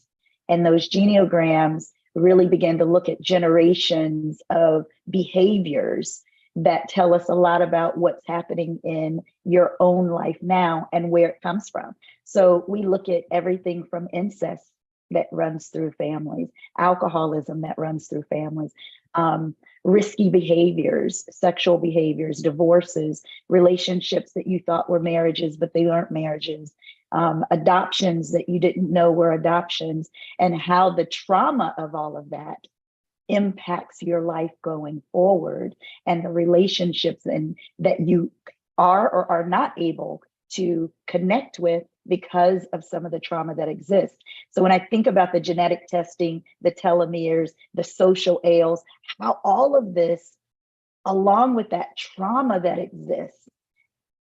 and those genograms really begin to look at generations of behaviors that tell us a lot about what's happening in your own life now and where it comes from. So we look at everything from incest that runs through families, alcoholism that runs through families, risky behaviors, sexual behaviors, divorces, relationships that you thought were marriages, but they aren't marriages, adoptions that you didn't know were adoptions, and how the trauma of all of that impacts your life going forward, and the relationships and that you are or are not able to connect with because of some of the trauma that exists. So when I think about the genetic testing, the telomeres, the social ails, how all of this, along with that trauma that exists,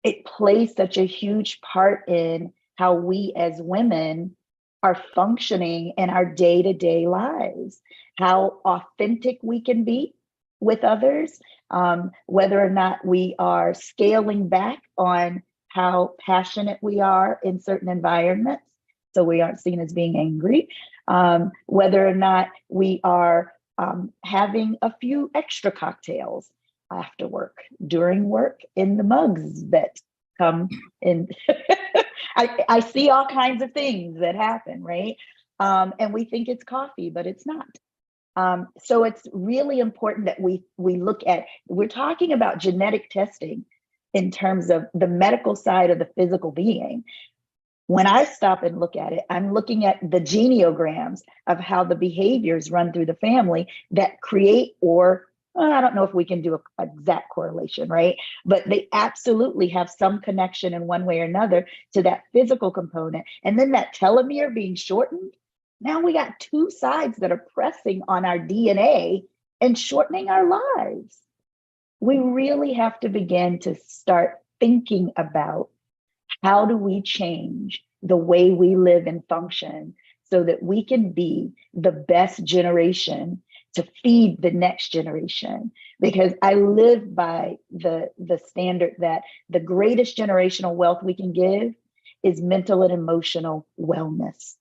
it plays such a huge part in how we as women are functioning in our day-to-day lives, how authentic we can be with others, whether or not we are scaling back on how passionate we are in certain environments, so we aren't seen as being angry, whether or not we are having a few extra cocktails after work, during work, in the mugs that come in. I see all kinds of things that happen, right? And we think it's coffee, but it's not. So it's really important that we look at, we're talking about genetic testing in terms of the medical side of the physical being. When I stop and look at it, I'm looking at the geneograms of how the behaviors run through the family that create, or I don't know if we can do an exact correlation, right? But they absolutely have some connection in one way or another to that physical component. And then that telomere being shortened, now we got two sides that are pressing on our DNA and shortening our lives. We really have to begin to start thinking about, how do we change the way we live and function so that we can be the best generation to feed the next generation? Because I live by the standard that the greatest generational wealth we can give is mental and emotional wellness.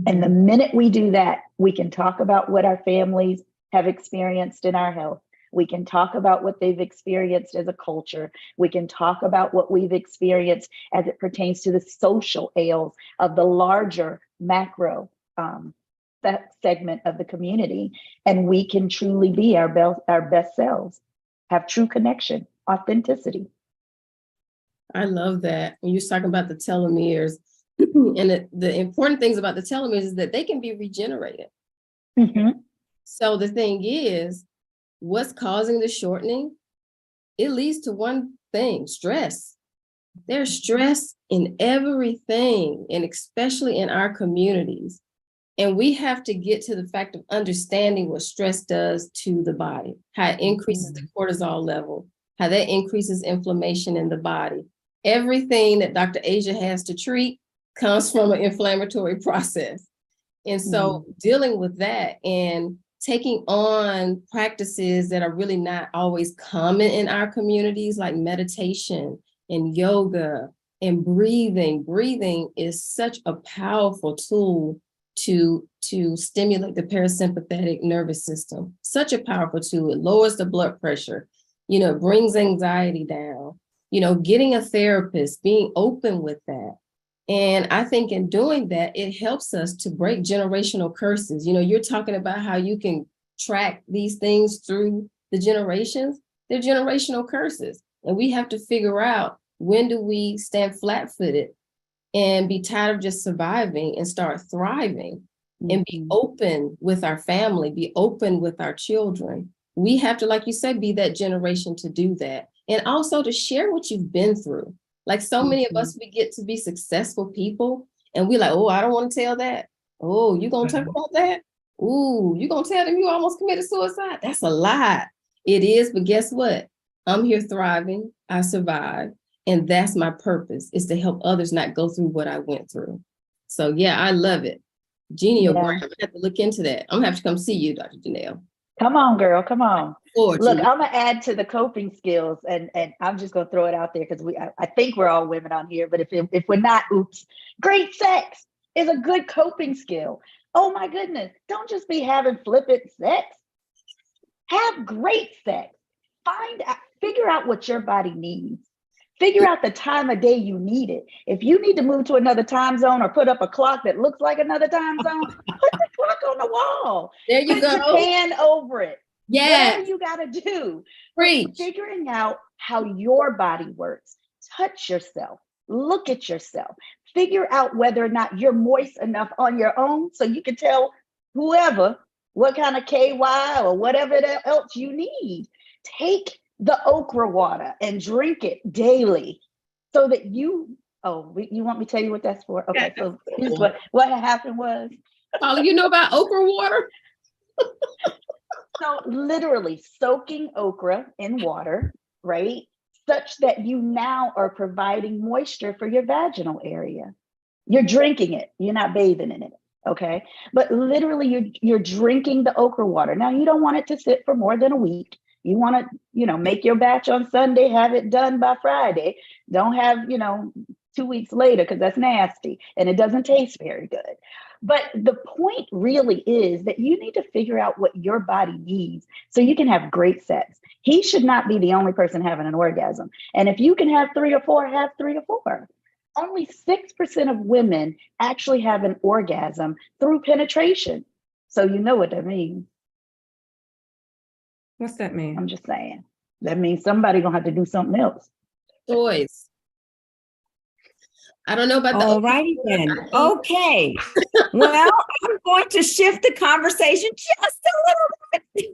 And the minute we do that, we can talk about what our families have experienced in our health. We can talk about what they've experienced as a culture. We can talk about what we've experienced as it pertains to the social ails of the larger macro that segment of the community. And we can truly be our best selves, have true connection, authenticity. I love that. When you're talking about the telomeres, and the important things about the telomeres is that they can be regenerated. Mm-hmm. So the thing is, what's causing the shortening? It leads to one thing: stress. There's stress in everything, and especially in our communities. And we have to get to the fact of understanding what stress does to the body, how it increases the cortisol level, how that increases inflammation in the body. Everything that Dr. Asia has to treat comes from an inflammatory process. And so dealing with that and taking on practices that are really not always common in our communities, like meditation and yoga and breathing. Breathing is such a powerful tool to stimulate the parasympathetic nervous system. Such a powerful tool. It lowers the blood pressure, brings anxiety down, getting a therapist, being open with that. And I think in doing that, it helps us to break generational curses. You're talking about how you can track these things through the generations. They're generational curses. And we have to figure out, when do we stand flat-footed and be tired of just surviving and start thriving, and be open with our family, be open with our children. We have to, like you said, be that generation to do that. And also to share what you've been through. Like so many of us, we get to be successful people and we're like, oh, I don't want to tell that. Oh, you gonna talk about that? Ooh, you gonna tell them you almost committed suicide? That's a lie. It is, but guess what? I'm here thriving, I survived, and that's my purpose, is to help others not go through what I went through. So yeah, I love it. Geneogram, I'm gonna have to look into that. I'm gonna have to come see you, Dr. Janelle. Come on, girl, come on. Look, I'm gonna add to the coping skills, and I'm just gonna throw it out there because I think we're all women on here, but if we're not, oops. Great sex is a good coping skill. Oh my goodness, don't just be having flippant sex. Have great sex. Figure out what your body needs. Figure out the time of day you need it. If you need to move to another time zone or put up a clock that looks like another time zone, put the clock on the wall. There you Put go. your hand over it. Yes. Whatever you got to do. Preach. Figuring out how your body works. Touch yourself. Look at yourself. Figure out whether or not you're moist enough on your own so you can tell whoever what kind of KY or whatever else you need. Take the okra water and drink it daily so that you want me to tell you what that's for? Okay, so here's what happened was. Paula, you know about okra water? So literally soaking okra in water, right? Such that you now are providing moisture for your vaginal area. You're drinking it, you're not bathing in it, okay? But literally you're drinking the okra water. Now you don't want it to sit for more than a week. You want to, make your batch on Sunday, have it done by Friday. Don't have, 2 weeks later, because that's nasty and it doesn't taste very good. But the point really is that you need to figure out what your body needs so you can have great sex. He should not be the only person having an orgasm. And if you can have 3 or 4, have 3 or 4. Only 6% of women actually have an orgasm through penetration. So you know what that means. What's that mean? I'm just saying. That means somebody gonna have to do something else. Toys. I don't know about the. All righty then. Okay. Well, I'm going to shift the conversation just a little bit.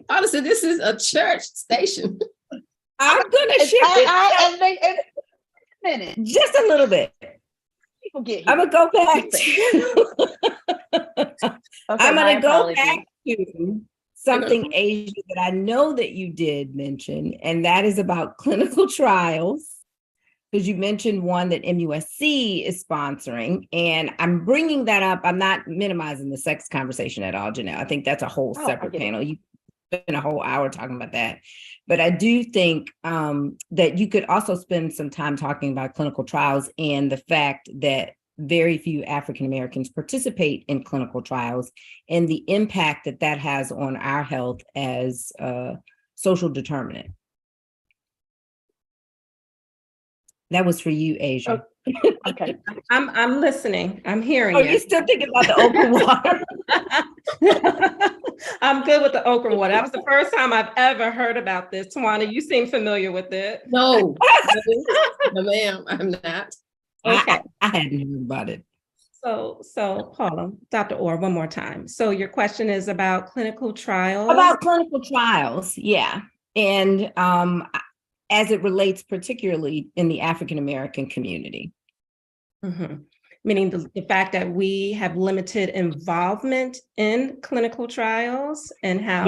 Honestly, this is a church station. I'm going to shift it Minute. just a little bit. People get here. I'm going to go back to. Okay, I'm my going to go apologies. back to something, Asia, that I know that you did mention, and that is about clinical trials. Because you mentioned one that MUSC is sponsoring, and I'm bringing that up. I'm not minimizing the sex conversation at all, Janelle. I think that's a whole separate panel. You spend a whole hour talking about that. But I do think that you could also spend some time talking about clinical trials and the fact that very few African Americans participate in clinical trials and the impact that that has on our health as a social determinant. That was for you, Asia. Okay. I'm listening. I'm hearing Oh, you. you're still thinking about the okra water? I'm good with the okra water. That was the first time I've ever heard about this. Tawana, you seem familiar with it. No, no, ma'am, I'm not. Okay. I hadn't heard about it. So Paula, Dr. Orr, one more time. So your question is about clinical trials? About clinical trials, yeah. And as it relates particularly in the African American community. Mm-hmm. Meaning the fact that we have limited involvement in clinical trials and how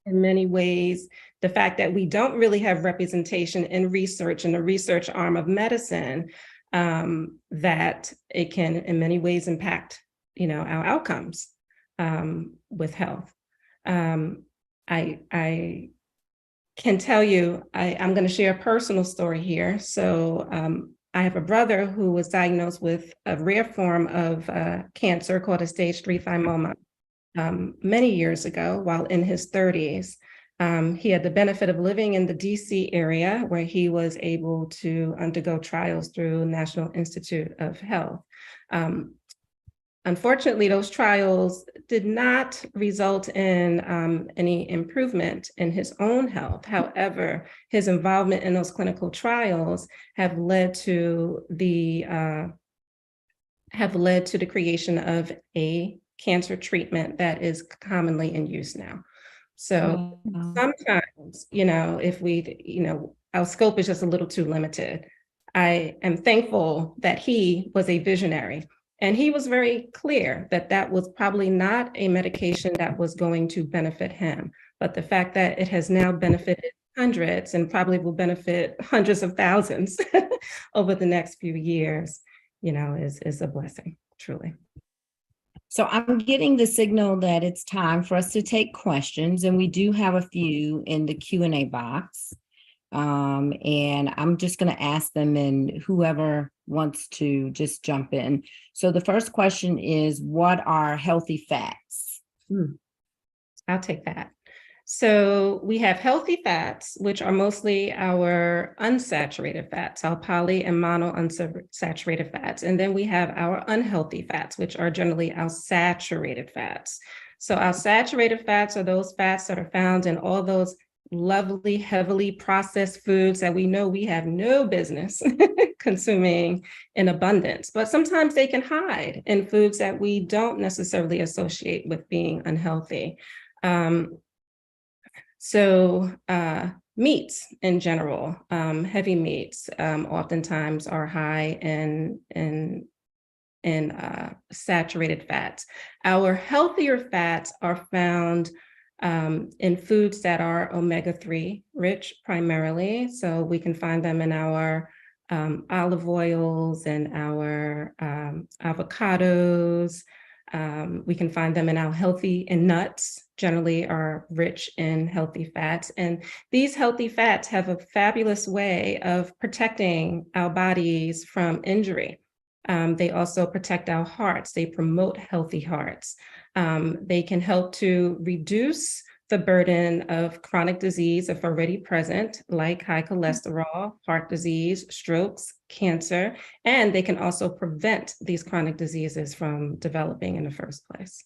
in many ways, the fact that we don't really have representation in research and the research arm of medicine, that it can in many ways impact, our outcomes with health. I can tell you, I'm going to share a personal story here. So I have a brother who was diagnosed with a rare form of cancer called a stage 3 thymoma many years ago while in his 30s. He had the benefit of living in the DC area where he was able to undergo trials through National Institute of Health. Unfortunately, those trials did not result in any improvement in his own health. However, his involvement in those clinical trials have led to the creation of a cancer treatment that is commonly in use now. So sometimes, if our scope is just a little too limited. I am thankful that he was a visionary. And he was very clear that that was probably not a medication that was going to benefit him. But the fact that it has now benefited hundreds and probably will benefit hundreds of thousands over the next few years, is a blessing, truly. So I'm getting the signal that it's time for us to take questions, and we do have a few in the Q&A box. And I'm just going to ask them, and whoever wants to just jump in. So the first question is, what are healthy fats? I'll take that. So we have healthy fats, which are mostly our unsaturated fats, our poly and mono unsaturated fats. And then we have our unhealthy fats, which are generally our saturated fats. So our saturated fats are those fats that are found in all those lovely, heavily processed foods that we know we have no business consuming in abundance, but sometimes they can hide in foods that we don't necessarily associate with being unhealthy. Meats in general, heavy meats, oftentimes are high in saturated fats. Our healthier fats are found in foods that are omega-3 rich primarily. So we can find them in our olive oils and our avocados. We can find them in our nuts, generally are rich in healthy fats. And these healthy fats have a fabulous way of protecting our bodies from injury. They also protect our hearts. They promote healthy hearts. They can help to reduce the burden of chronic disease if already present, like high cholesterol, heart disease, strokes, cancer, and they can also prevent these chronic diseases from developing in the first place.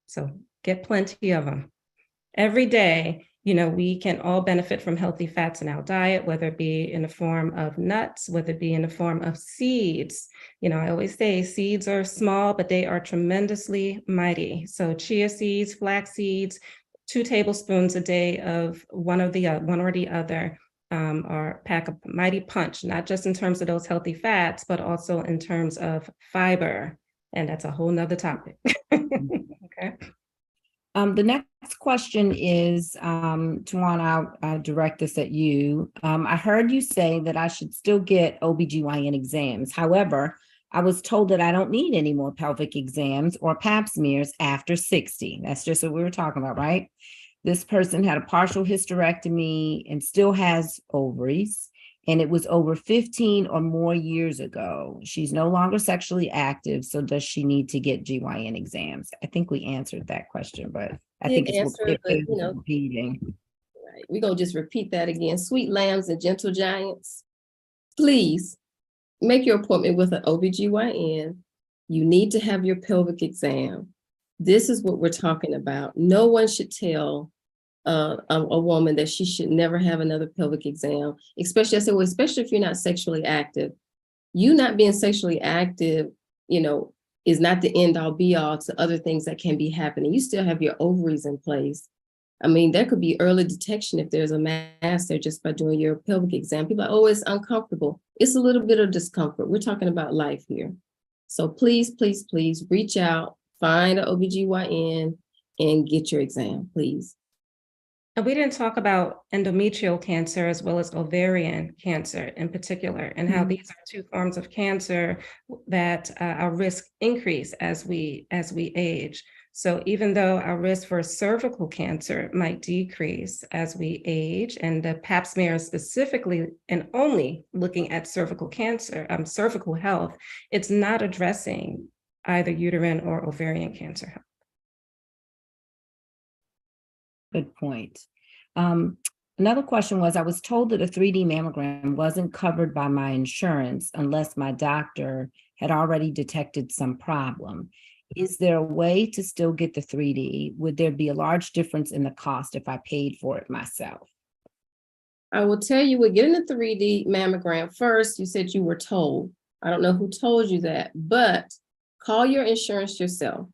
So get plenty of them. Every day, we can all benefit from healthy fats in our diet, whether it be in the form of nuts, whether it be in the form of seeds. I always say seeds are small, but they are tremendously mighty. So chia seeds, flax seeds, 2 tablespoons a day of one or the other are pack a mighty punch, not just in terms of those healthy fats, but also in terms of fiber. And that's a whole nother topic. Okay. The next question is, Tawana, I'll direct this at you. I heard you say that I should still get OBGYN exams. However, I was told that I don't need any more pelvic exams or pap smears after 60. That's just what we were talking about, right? This person had a partial hysterectomy and still has ovaries, and it was over 15 or more years ago. She's no longer sexually active, so does she need to get GYN exams? I think we answered that question, but I think it's repeating. Right. We're going to just repeat that again. Sweet lambs and gentle giants, please make your appointment with an OBGYN. You need to have your pelvic exam. This is what we're talking about. No one should tell a woman that she should never have another pelvic exam, especially if you're not sexually active. You not being sexually active, is not the end all be all to other things that can be happening. You still have your ovaries in place. I mean, there could be early detection if there's a mass there just by doing your pelvic exam. People are always uncomfortable. It's a little bit of discomfort. We're talking about life here. So please, please, please reach out, find an OBGYN and get your exam, please. And we didn't talk about endometrial cancer as well as ovarian cancer in particular, and how these are 2 forms of cancer that our risk increase as we age. So even though our risk for cervical cancer might decrease as we age, and the pap smear is specifically and only looking at cervical cancer, cervical health, it's not addressing either uterine or ovarian cancer health. Good point. Another question was, I was told that a 3D mammogram wasn't covered by my insurance unless my doctor had already detected some problem. Is there a way to still get the 3D? Would there be a large difference in the cost if I paid for it myself? I will tell you, we're getting a 3D mammogram first. You said you were told. I don't know who told you that, but call your insurance yourself.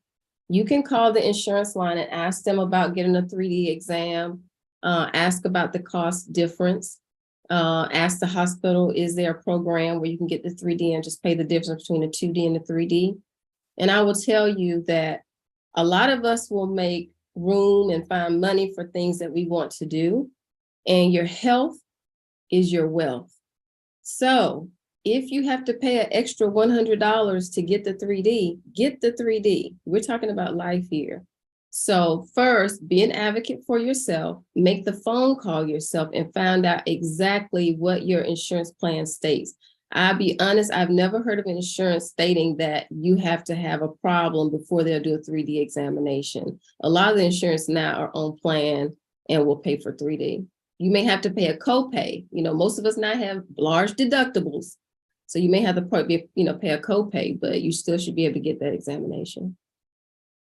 You can call the insurance line and ask them about getting a 3D exam, ask about the cost difference, ask the hospital, is there a program where you can get the 3D and just pay the difference between the 2D and the 3D? And I will tell you that a lot of us will make room and find money for things that we want to do, and your health is your wealth. So if you have to pay an extra $100 to get the 3D, get the 3D. We're talking about life here. So first, be an advocate for yourself, make the phone call yourself and find out exactly what your insurance plan states. I'll be honest, I've never heard of insurance stating that you have to have a problem before they'll do a 3D examination. A lot of the insurance now are on plan and will pay for 3D. You may have to pay a copay. You know, most of us now have large deductibles. So you may have to pay a copay, but you still should be able to get that examination.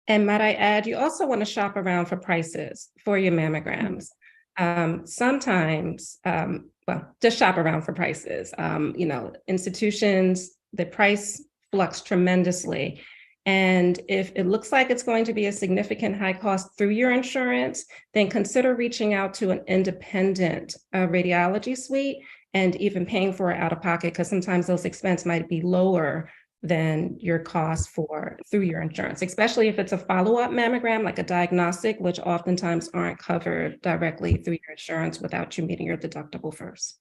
And might I add, you also want to shop around for prices for your mammograms. Sometimes, well, just shop around for prices. Institutions, the price flux tremendously. And if it looks like it's going to be a significant high cost through your insurance, then consider reaching out to an independent radiology suite and even paying for it out of pocket, because sometimes those expenses might be lower than your cost through your insurance, especially if it's a follow-up mammogram, like a diagnostic, which oftentimes aren't covered directly through your insurance without you meeting your deductible first.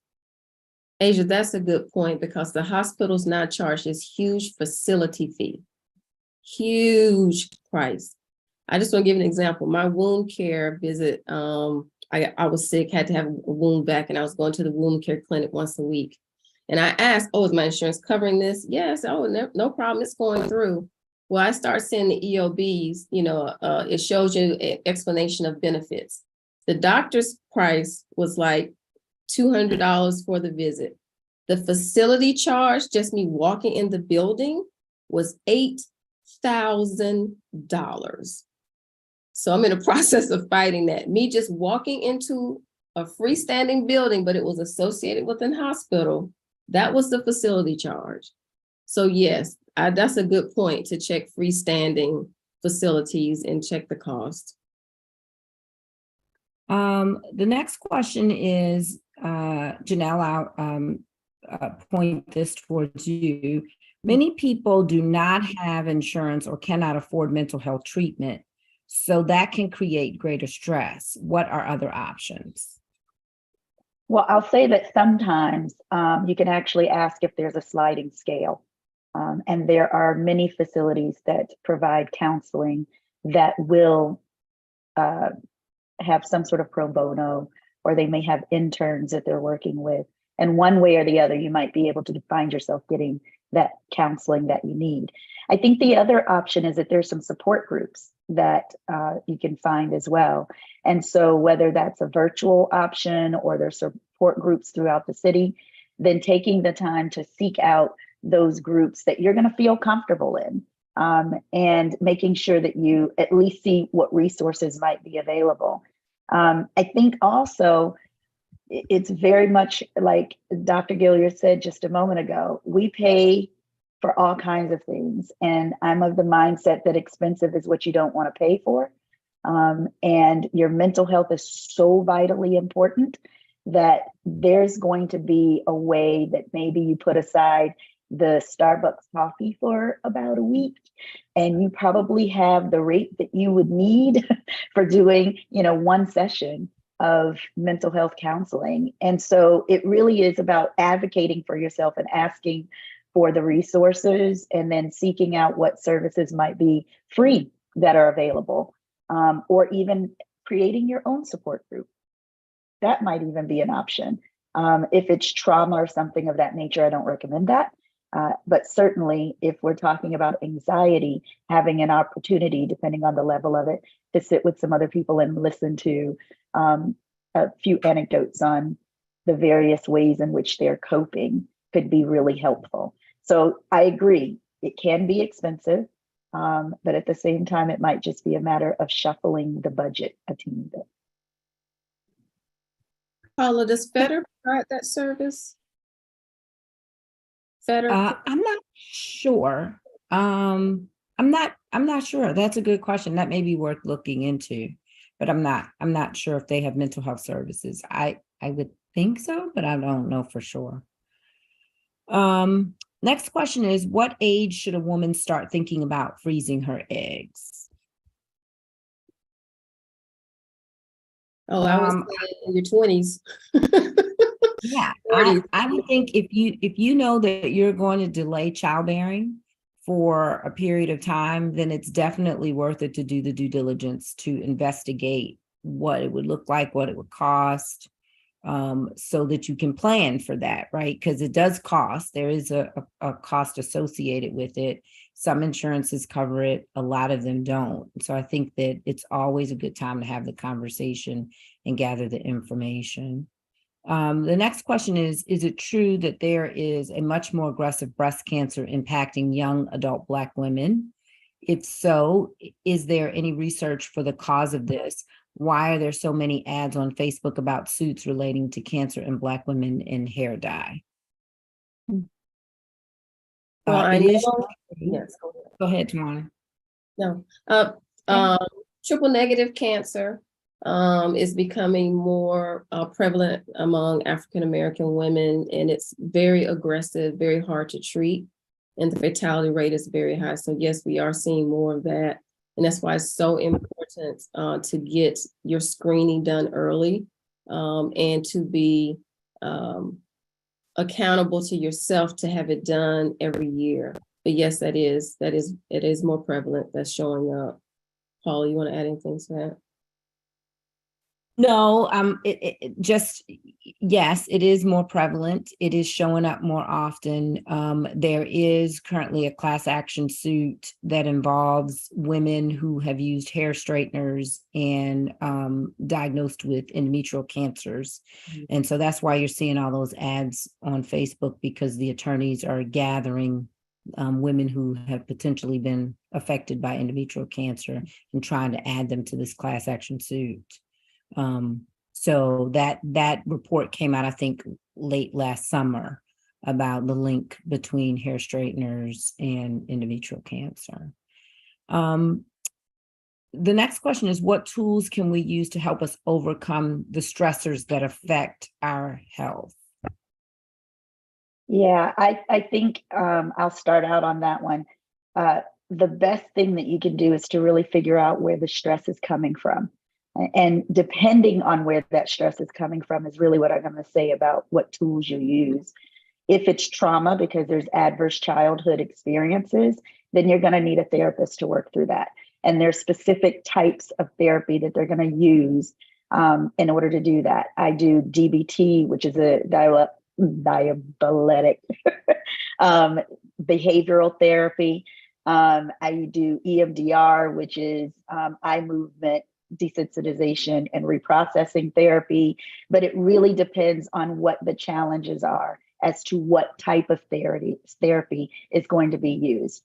Asia, that's a good point, because the hospitals now charge this huge facility fee, huge price. I just want to give an example. My wound care visit, I was sick, had to have a wound back, and I was going to the wound care clinic once a week. And I asked, oh, is my insurance covering this? Yes. Oh, no problem. It's going through. Well, I start seeing the EOBs, it shows you an explanation of benefits. The doctor's price was like $200 for the visit. The facility charge, just me walking in the building, was $8,000. So I'm in the process of fighting that. Me just walking into a freestanding building, but it was associated with a hospital. That was the facility charge. So yes, that's a good point, to check freestanding facilities and check the cost. The next question is, Janelle, I'll point this towards you. Many people do not have insurance or cannot afford mental health treatment, so that can create greater stress. What are other options? Well, I'll say that sometimes you can actually ask if there's a sliding scale. And there are many facilities that provide counseling that will have some sort of pro bono, or they may have interns that they're working with. And one way or the other, you might be able to find yourself getting that counseling that you need. I think the other option is that there's some support groups that you can find as well. And so whether that's a virtual option or there's support groups throughout the city, then taking the time to seek out those groups that you're going to feel comfortable in, and making sure that you at least see what resources might be available. I think also it's very much like Dr. Gilliard said just a moment ago, we pay for all kinds of things. And I'm of the mindset that expensive is what you don't want to pay for. And your mental health is so vitally important that there's going to be a way that maybe you put aside the Starbucks coffee for about a week, and you probably have the rate that you would need for doing, one session of mental health counseling. And so it really is about advocating for yourself and asking for the resources, and then seeking out what services might be free that are available, or even creating your own support group. That might even be an option. If it's trauma or something of that nature, I don't recommend that. But certainly if we're talking about anxiety, having an opportunity, depending on the level of it, to sit with some other people and listen to a few anecdotes on the various ways in which they're coping could be really helpful. So I agree, it can be expensive, but at the same time, it might just be a matter of shuffling the budget a teeny bit. Paula, does Feder provide that service? Feder? I'm not sure. I'm not sure. That's a good question. That may be worth looking into, but I'm not sure if they have mental health services. I would think so, but I don't know for sure. Next question is, what age should a woman start thinking about freezing her eggs? Oh, I was in your 20s. Yeah, I would think if you know that you're going to delay childbearing for a period of time, then it's definitely worth it to do the due diligence to investigate what it would look like, what it would cost, so that you can plan for that, right? Because it does cost. There is a cost associated with it. Some insurances cover it, a lot of them don't. So I think that it's always a good time to have the conversation and gather the information. The next question is it true that there is a much more aggressive breast cancer impacting young adult Black women? If so, is there any research for the cause of this? Why are there so many ads on Facebook about suits relating to cancer in Black women and hair dye? Well, I it is know, true. yes, go ahead. Go ahead, Tawana. No, triple negative cancer is becoming more prevalent among African American women, and it's very aggressive, very hard to treat, and the fatality rate is very high. So yes, we are seeing more of that, and that's why it's so important to get your screening done early, and to be accountable to yourself to have it done every year. But yes, it is more prevalent. That's showing up. Paula, you want to add anything to that? No, yes, it is more prevalent. It is showing up more often. There is currently a class action suit that involves women who have used hair straighteners and diagnosed with endometrial cancers. And so that's why you're seeing all those ads on Facebook, because the attorneys are gathering women who have potentially been affected by endometrial cancer and trying to add them to this class action suit. So that report came out, I think, late last summer about the link between hair straighteners and endometrial cancer. The next question is, what tools can we use to help us overcome the stressors that affect our health? Yeah, I think I'll start out on that one. The best thing that you can do is to really figure out where the stress is coming from. And depending on where that stress is coming from is really what I'm going to say about what tools you use. If it's trauma because there's adverse childhood experiences, then you're going to need a therapist to work through that. And there's specific types of therapy that they're going to use in order to do that. I do DBT, which is a diaboletic behavioral therapy. I do EMDR, which is eye movement desensitization and reprocessing therapy, but it really depends on what the challenges are as to what type of therapy is going to be used.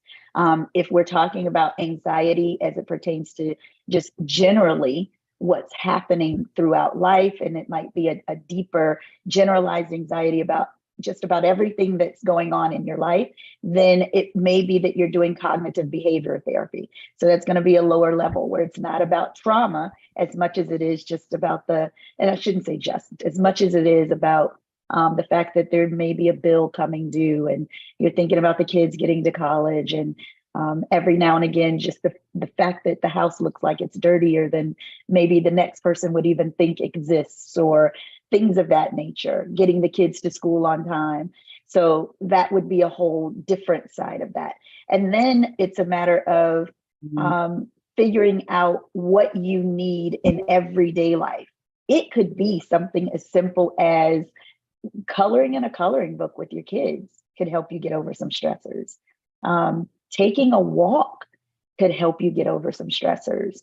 If we're talking about anxiety as it pertains to just generally what's happening throughout life, and it might be a deeper generalized anxiety about just about everything that's going on in your life, then it may be that you're doing cognitive behavior therapy. So that's going to be a lower level where it's not about trauma as much as it is just about and I shouldn't say just, as much as it is about the fact that there may be a bill coming due and you're thinking about the kids getting to college, and every now and again, just the fact that the house looks like it's dirtier than maybe the next person would even think exists, or things of that nature, getting the kids to school on time. So that would be a whole different side of that. And then it's a matter of figuring out what you need in everyday life. It could be something as simple as coloring in a coloring book with your kids could help you get over some stressors. Taking a walk could help you get over some stressors.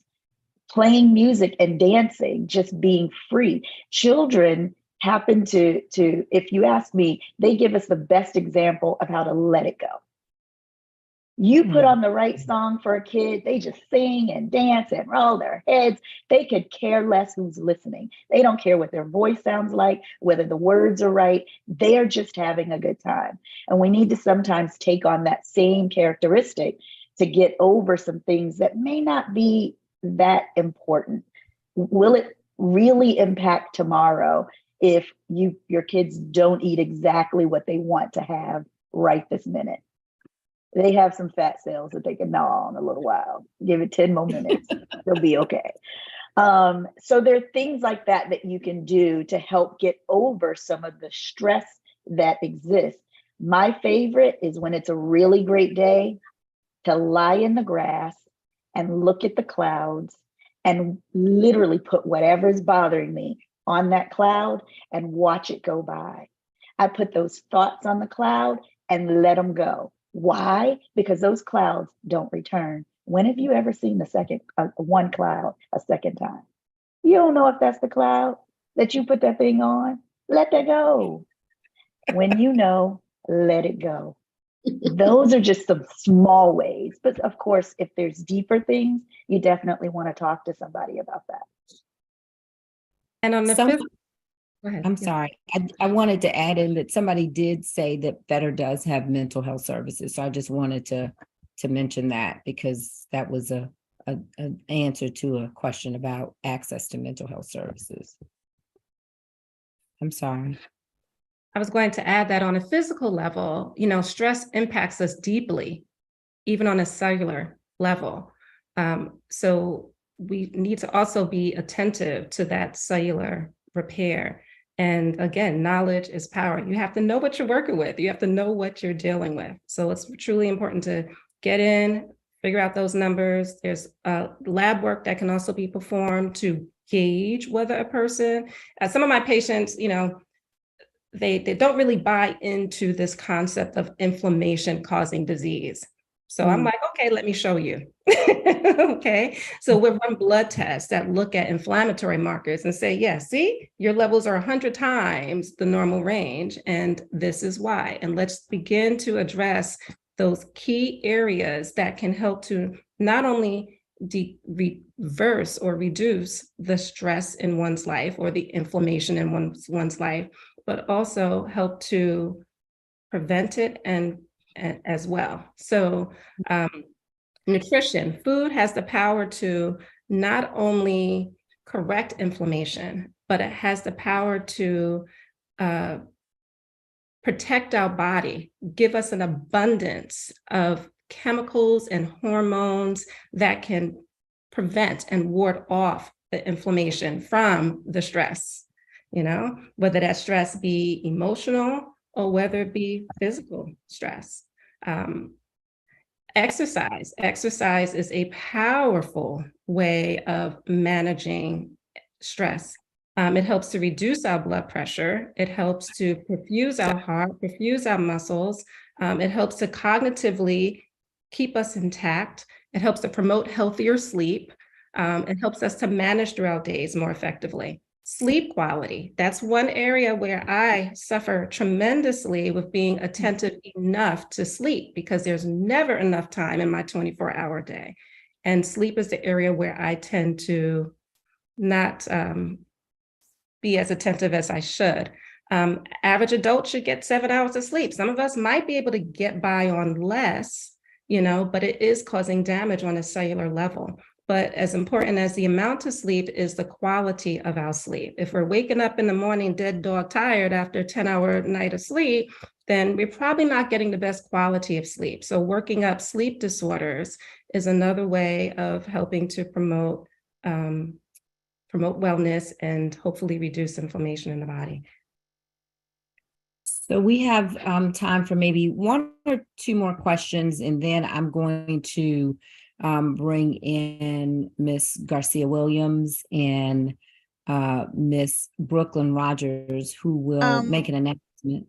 Playing music and dancing, just being free. Children happen to, if you ask me, they give us the best example of how to let it go. You put on the right song for a kid, they just sing and dance and roll their heads. They could care less who's listening. They don't care what their voice sounds like, whether the words are right. They're just having a good time. And we need to sometimes take on that same characteristic to get over some things that may not be that important. Will it really impact tomorrow if your kids don't eat exactly what they want to have right this minute? They have some fat cells that they can gnaw on a little while. Give it 10 more minutes, they'll be okay. So there are things like that you can do to help get over some of the stress that exists. My favorite is when it's a really great day to lie in the grass and look at the clouds and literally put whatever's bothering me on that cloud and watch it go by. I put those thoughts on the cloud and let them go. Why? Because those clouds don't return. When have you ever seen one cloud a second time? You don't know if that's the cloud that you put that thing on. Let that go. When you know, let it go. Those are just some small ways. But of course, if there's deeper things, you definitely want to talk to somebody about that. And on the Some- physical, go ahead. I'm Yeah. sorry. I wanted to add in that somebody did say that Better does have mental health services. So I just wanted to mention that because that was an answer to a question about access to mental health services. I'm sorry. I was going to add that on a physical level, stress impacts us deeply, even on a cellular level. So we need to also be attentive to that cellular repair. And again, knowledge is power. You have to know what you're working with. You have to know what you're dealing with. So it's truly important to get in, figure out those numbers. There's lab work that can also be performed to gauge whether a person, some of my patients, they don't really buy into this concept of inflammation causing disease. So I'm like, okay, let me show you. Okay. So we'll run blood tests that look at inflammatory markers and say, yeah, see, your levels are 100 times the normal range. And this is why. And let's begin to address those key areas that can help to not only reverse or reduce the stress in one's life or the inflammation in one's life, but also help to prevent it and as well. So nutrition, food has the power to not only correct inflammation, but it has the power to protect our body, give us an abundance of chemicals and hormones that can prevent and ward off the inflammation from the stress, whether that stress be emotional or whether it be physical stress. Exercise is a powerful way of managing stress. It helps to reduce our blood pressure. It helps to perfuse our heart, perfuse our muscles. It helps to cognitively keep us intact. It helps to promote healthier sleep. It helps us to manage through our days more effectively. Sleep quality, that's one area where I suffer tremendously with being attentive enough to sleep because there's never enough time in my 24-hour day. And sleep is the area where I tend to not be as attentive as I should. Average adult should get 7 hours of sleep. Some of us might be able to get by on less, but it is causing damage on a cellular level. But as important as the amount of sleep is the quality of our sleep. If we're waking up in the morning dead dog tired after a 10-hour night of sleep, then we're probably not getting the best quality of sleep. So working up sleep disorders is another way of helping to promote wellness and hopefully reduce inflammation in the body. So we have time for maybe one or two more questions, and then I'm going to bring in Miss Garcia Williams and Miss Brooklyn Rogers, who will make an announcement.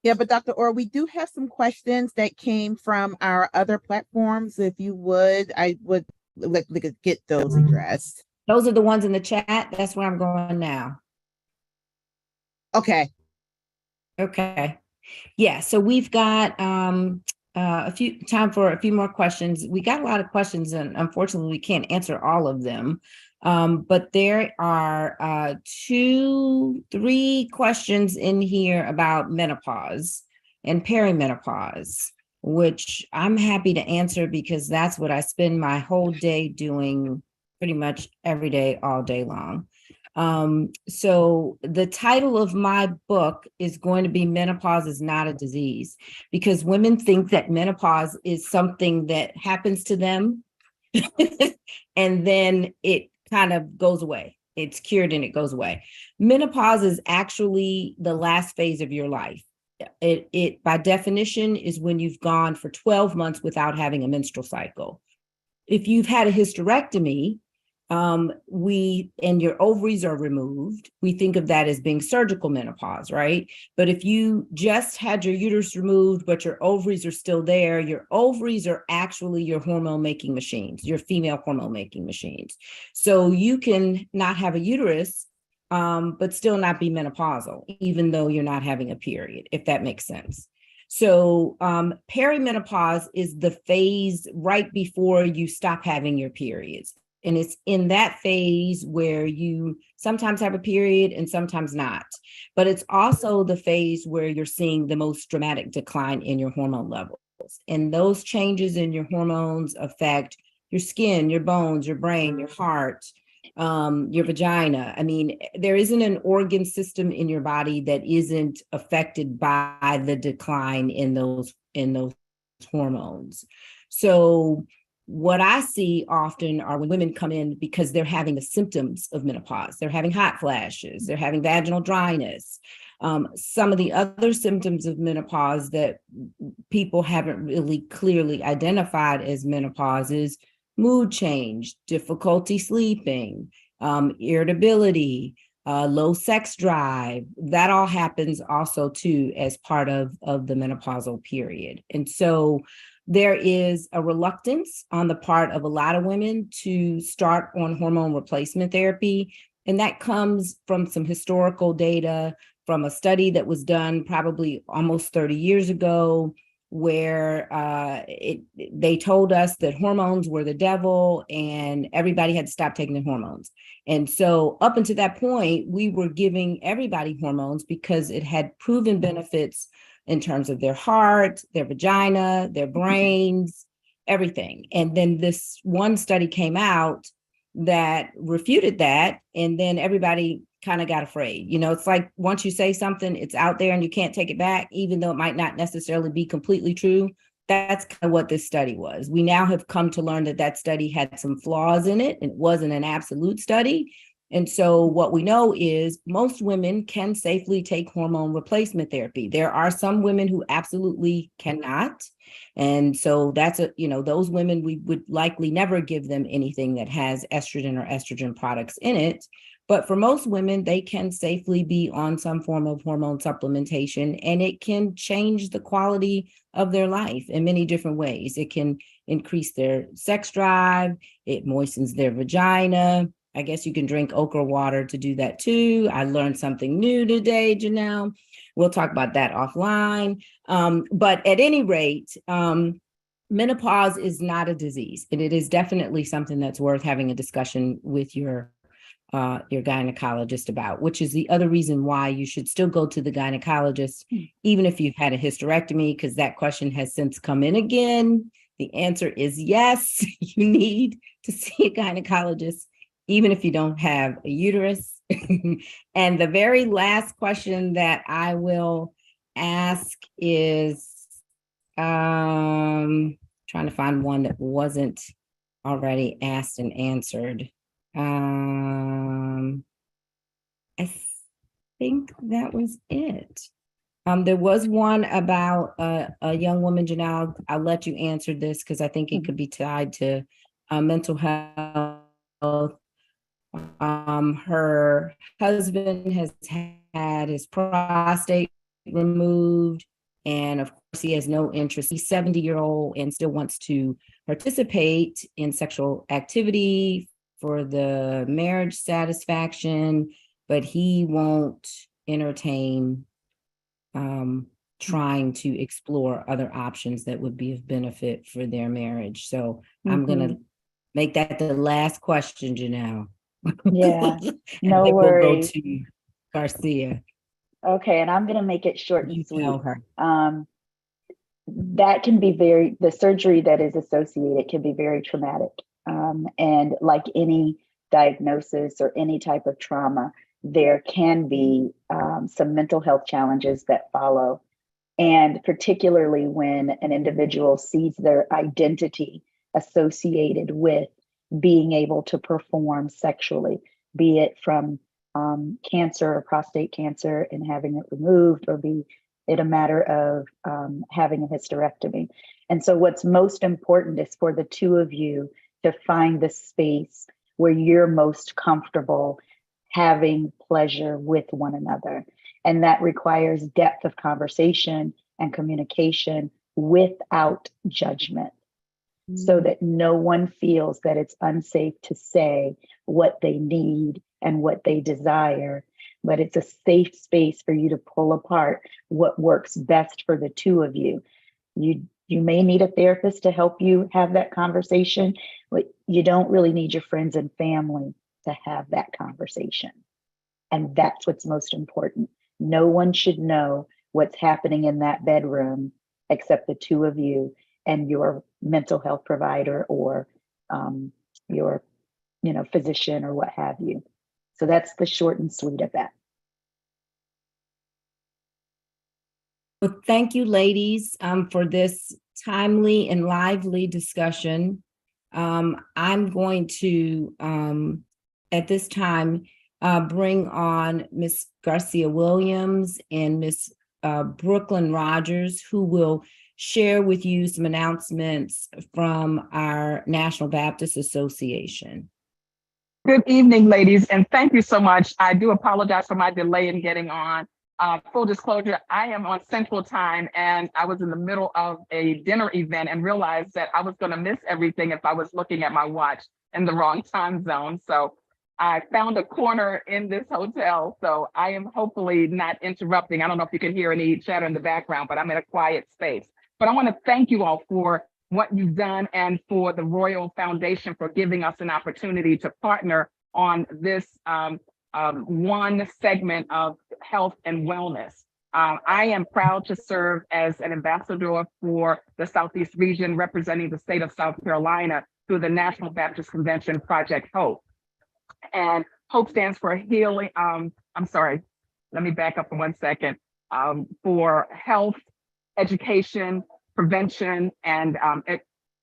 Yeah, but Dr. Orr, we do have some questions that came from our other platforms. If you would, I would like to get those addressed. Those are the ones in the chat. That's where I'm going now. Okay. Okay. Yeah, so we've got time for a few more questions. We got a lot of questions, and unfortunately we can't answer all of them. But there are 3 questions in here about menopause and perimenopause, which I'm happy to answer because that's what I spend my whole day doing pretty much every day, all day long. So the title of my book is going to be Menopause is Not a Disease, because women think that menopause is something that happens to them and then it kind of goes away. It's cured and it goes away. Menopause is actually the last phase of your life. It by definition is when you've gone for 12 months without having a menstrual cycle. If you've had a hysterectomy, and your ovaries are removed, we think of that as being surgical menopause, right? But if you just had your uterus removed, but your ovaries are still there, your ovaries are actually your hormone making machines, your female hormone making machines. So you can not have a uterus, but still not be menopausal, even though you're not having a period, if that makes sense. So perimenopause is the phase right before you stop having your periods. And it's in that phase where you sometimes have a period and sometimes not. But it's also the phase where you're seeing the most dramatic decline in your hormone levels. And those changes in your hormones affect your skin, your bones, your brain, your heart, your vagina. I mean, there isn't an organ system in your body that isn't affected by the decline in those hormones. So what I see often are when women come in because they're having the symptoms of menopause. They're having hot flashes, they're having vaginal dryness. Some of the other symptoms of menopause that people haven't really clearly identified as menopause is mood change, difficulty sleeping, irritability, low sex drive. That all happens also too as part of the menopausal period. And so there is a reluctance on the part of a lot of women to start on hormone replacement therapy. And that comes from some historical data from a study that was done probably almost 30 years ago, where they told us that hormones were the devil and everybody had to stop taking their hormones. And so up until that point, we were giving everybody hormones because it had proven benefits in terms of their heart, their vagina, their brains, everything. And then this one study came out that refuted that. And then everybody kind of got afraid. You know, it's like once you say something, it's out there and you can't take it back, even though it might not necessarily be completely true. That's kind of what this study was. We now have come to learn that that study had some flaws in it. It wasn't an absolute study. And so what we know is most women can safely take hormone replacement therapy. There are some women who absolutely cannot. And so that's those women, we would likely never give them anything that has estrogen or estrogen products in it. But for most women, they can safely be on some form of hormone supplementation, and it can change the quality of their life in many different ways. It can increase their sex drive. It moistens their vagina. I guess you can drink okra water to do that too. I learned something new today, Janelle. We'll talk about that offline. But at any rate, menopause is not a disease, and it is definitely something that's worth having a discussion with your gynecologist about, which is the other reason why you should still go to the gynecologist, even if you've had a hysterectomy, because that question has since come in again. The answer is yes, you need to see a gynecologist, even if you don't have a uterus. And the very last question that I will ask is trying to find one that wasn't already asked and answered. I think that was it. There was one about a young woman, Janelle. I'll let you answer this because I think it could be tied to mental health. Her husband has had his prostate removed, and of course he has no interest. He's 70-year-old and still wants to participate in sexual activity for the marriage satisfaction, but he won't entertain trying to explore other options that would be of benefit for their marriage. So I'm going to make that the last question, Janelle. Yeah, And no then we'll go worries. to Garcia. Okay, and I'm going to make it short You and sweet. tell her. That can be the surgery that is associated can be very traumatic. And like any diagnosis or any type of trauma, there can be some mental health challenges that follow. And particularly when an individual sees their identity associated with being able to perform sexually, be it from cancer or prostate cancer and having it removed, or be it a matter of having a hysterectomy. And so what's most important is for the two of you to find the space where you're most comfortable having pleasure with one another. And that requires depth of conversation and communication without judgment, so that no one feels that it's unsafe to say what they need and what they desire, but it's a safe space for you to pull apart what works best for the two of you. You may need a therapist to help you have that conversation, but you don't really need your friends and family to have that conversation. And that's what's most important. No one should know what's happening in that bedroom except the two of you and your mental health provider or your physician or what have you. So that's the short and sweet of that. Well, thank you, ladies, for this timely and lively discussion. I'm going to, at this time, bring on Ms. Garcia Williams and Ms. Brooklyn Rogers, who will share with you some announcements from our National Baptist Association. Good evening, ladies, and thank you so much. I do apologize for my delay in getting on. Full disclosure, I am on Central Time, and I was in the middle of a dinner event and realized that I was going to miss everything if I was looking at my watch in the wrong time zone. So I found a corner in this hotel, so I am hopefully not interrupting. I don't know if you can hear any chatter in the background, but I'm in a quiet space. But I want to thank you all for what you've done and for the Royal Foundation for giving us an opportunity to partner on this one segment of health and wellness. I am proud to serve as an ambassador for the Southeast region, representing the state of South Carolina through the National Baptist Convention Project HOPE. And HOPE stands for healing, let me back up for 1 second, for health, education, prevention, and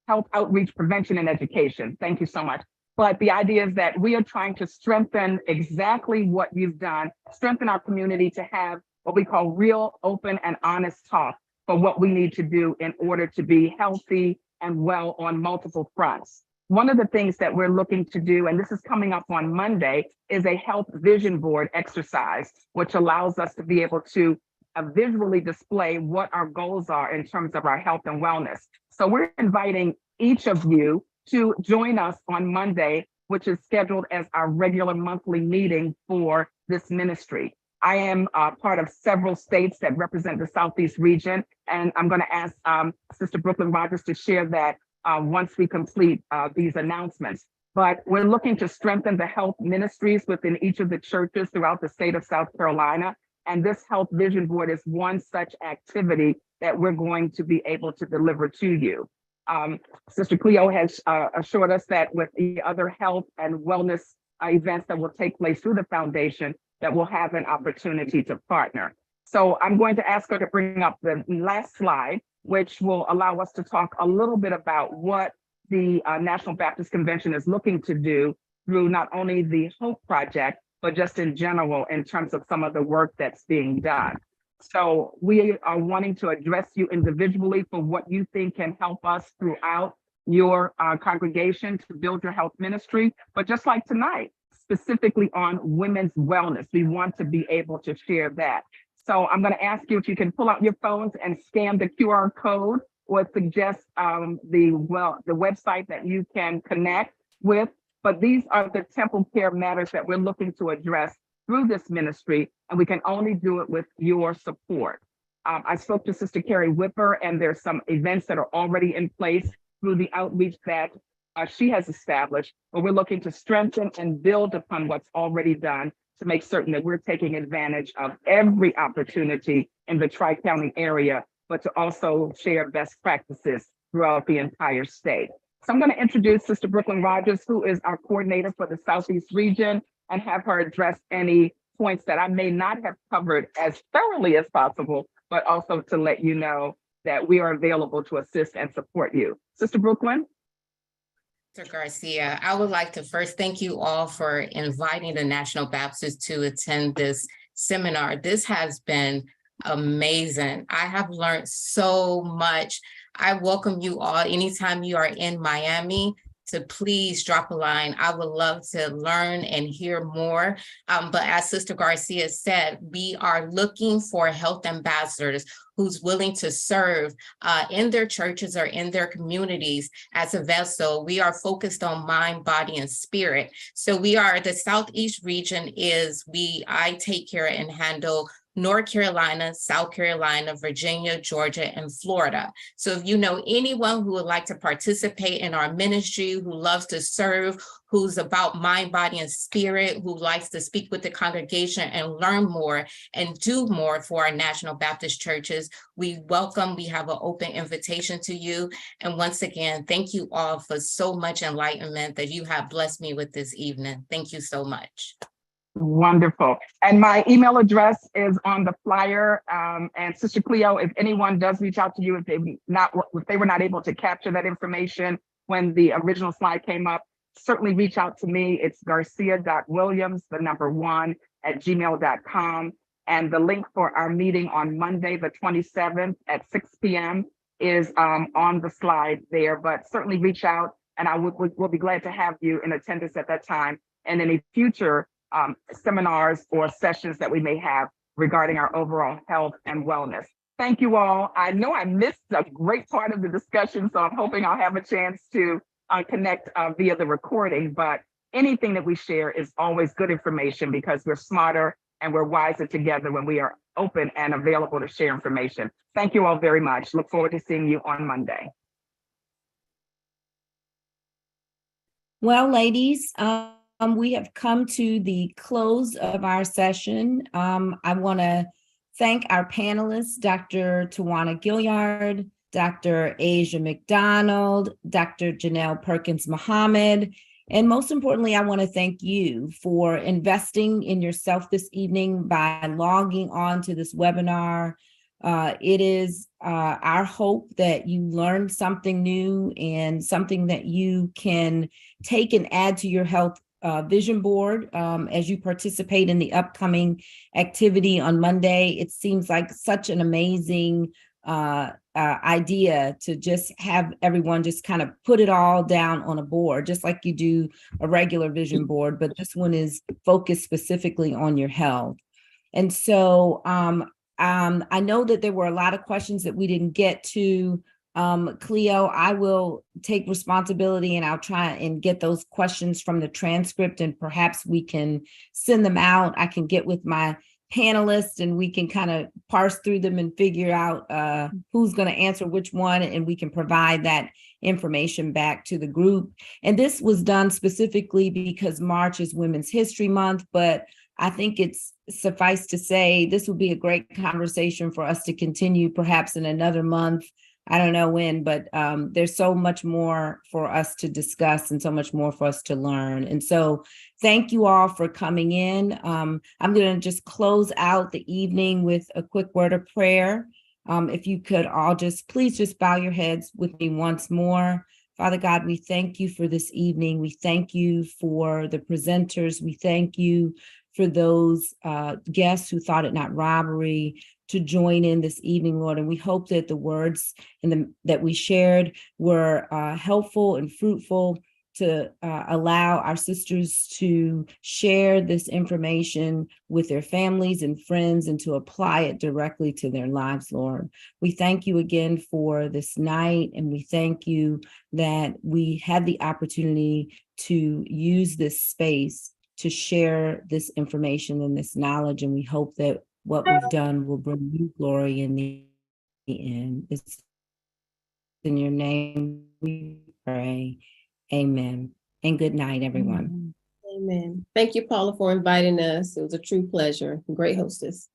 health outreach, prevention, and education. Thank you so much. But the idea is that we are trying to strengthen exactly what you've done, strengthen our community to have what we call real, open, and honest talk for what we need to do in order to be healthy and well on multiple fronts. One of the things that we're looking to do, and this is coming up on Monday, is a health vision board exercise, which allows us to be able to visually display what our goals are in terms of our health and wellness. So we're inviting each of you to join us on Monday, which is scheduled as our regular monthly meeting for this ministry. I am part of several states that represent the Southeast region, and I'm going to ask Sister Brooklyn Rogers to share that once we complete these announcements. But we're looking to strengthen the health ministries within each of the churches throughout the state of South Carolina. And this health vision board is one such activity that we're going to be able to deliver to you. Sister Cleo has assured us that with the other health and wellness events that will take place through the foundation, that we'll have an opportunity to partner. So I'm going to ask her to bring up the last slide, which will allow us to talk a little bit about what the National Baptist Convention is looking to do through not only the HOPE Project, but just in general in terms of some of the work that's being done. So we are wanting to address you individually for what you think can help us throughout your congregation to build your health ministry. But just like tonight, specifically on women's wellness, we want to be able to share that. So I'm going to ask you if you can pull out your phones and scan the QR code or suggest the website that you can connect with. But these are the temple care matters that we're looking to address through this ministry, and we can only do it with your support. I spoke to Sister Carrie Whipper, and there's some events that are already in place through the outreach that she has established, but we're looking to strengthen and build upon what's already done to make certain that we're taking advantage of every opportunity in the Tri-County area, but to also share best practices throughout the entire state. So I'm going to introduce Sister Brooklyn Rogers, who is our coordinator for the Southeast region, and have her address any points that I may not have covered as thoroughly as possible, but also to let you know that we are available to assist and support you. Sister Brooklyn? Dr. Garcia, I would like to first thank you all for inviting the National Baptist to attend this seminar. This has been amazing. I have learned so much. I welcome you all anytime you are in Miami to please drop a line. I would love to learn and hear more. But as Sister Garcia said, we are looking for health ambassadors who's willing to serve in their churches or in their communities as a vessel. We are focused on mind, body, and spirit. So we are, the Southeast region I take care and handle North Carolina, South Carolina, Virginia, Georgia, and Florida. So if you know anyone who would like to participate in our ministry, who loves to serve, who's about mind, body, and spirit, who likes to speak with the congregation and learn more and do more for our National Baptist churches, we have an open invitation to you. And once again, thank you all for so much enlightenment that you have blessed me with this evening. Thank you so much. Wonderful. And my email address is on the flyer. And Sister Cleo, if anyone does reach out to you, if they were not able to capture that information when the original slide came up, certainly reach out to me. It's garcia.williams1@gmail.com. And the link for our meeting on Monday, the 27th at 6 p.m. is on the slide there, but certainly reach out and we'll be glad to have you in attendance at that time and any future seminars or sessions that we may have regarding our overall health and wellness. Thank you all. I know I missed a great part of the discussion, so I'm hoping I'll have a chance to connect via the recording, but anything that we share is always good information because we're smarter and we're wiser together when we are open and available to share information. Thank you all very much. Look forward to seeing you on Monday. Well, ladies, we have come to the close of our session. I want to thank our panelists, Dr. Tawana Gilliard, Dr. Asia McDonald, Dr. Janelle Perkins Muhammad, and most importantly, I want to thank you for investing in yourself this evening by logging on to this webinar. It is our hope that you learned something new and something that you can take and add to your health vision board as you participate in the upcoming activity on Monday. It seems like such an amazing idea to just have everyone just kind of put it all down on a board, just like you do a regular vision board, but this one is focused specifically on your health. And so I know that there were a lot of questions that we didn't get to. Cleo, I will take responsibility and I'll try and get those questions from the transcript and perhaps we can send them out. I can get with my panelists and we can kind of parse through them and figure out who's going to answer which one, and we can provide that information back to the group. And this was done specifically because March is Women's History Month, but I think it's suffice to say this will be a great conversation for us to continue perhaps in another month. I don't know when, but there's so much more for us to discuss and so much more for us to learn. And so thank you all for coming in. I'm going to just close out the evening with a quick word of prayer. If you could all please just bow your heads with me once more. Father God, we thank you for this evening. We thank you for the presenters. We thank you for those guests who thought it not robbery to join in this evening, Lord. And we hope that the words that we shared were helpful and fruitful to allow our sisters to share this information with their families and friends and to apply it directly to their lives, Lord. We thank you again for this night, and we thank you that we had the opportunity to use this space to share this information and this knowledge, and we hope that what we've done will bring you glory in the end. It's in your name we pray. Amen. And good night, everyone. Amen. Thank you, Paula, for inviting us. It was a true pleasure. Great hostess.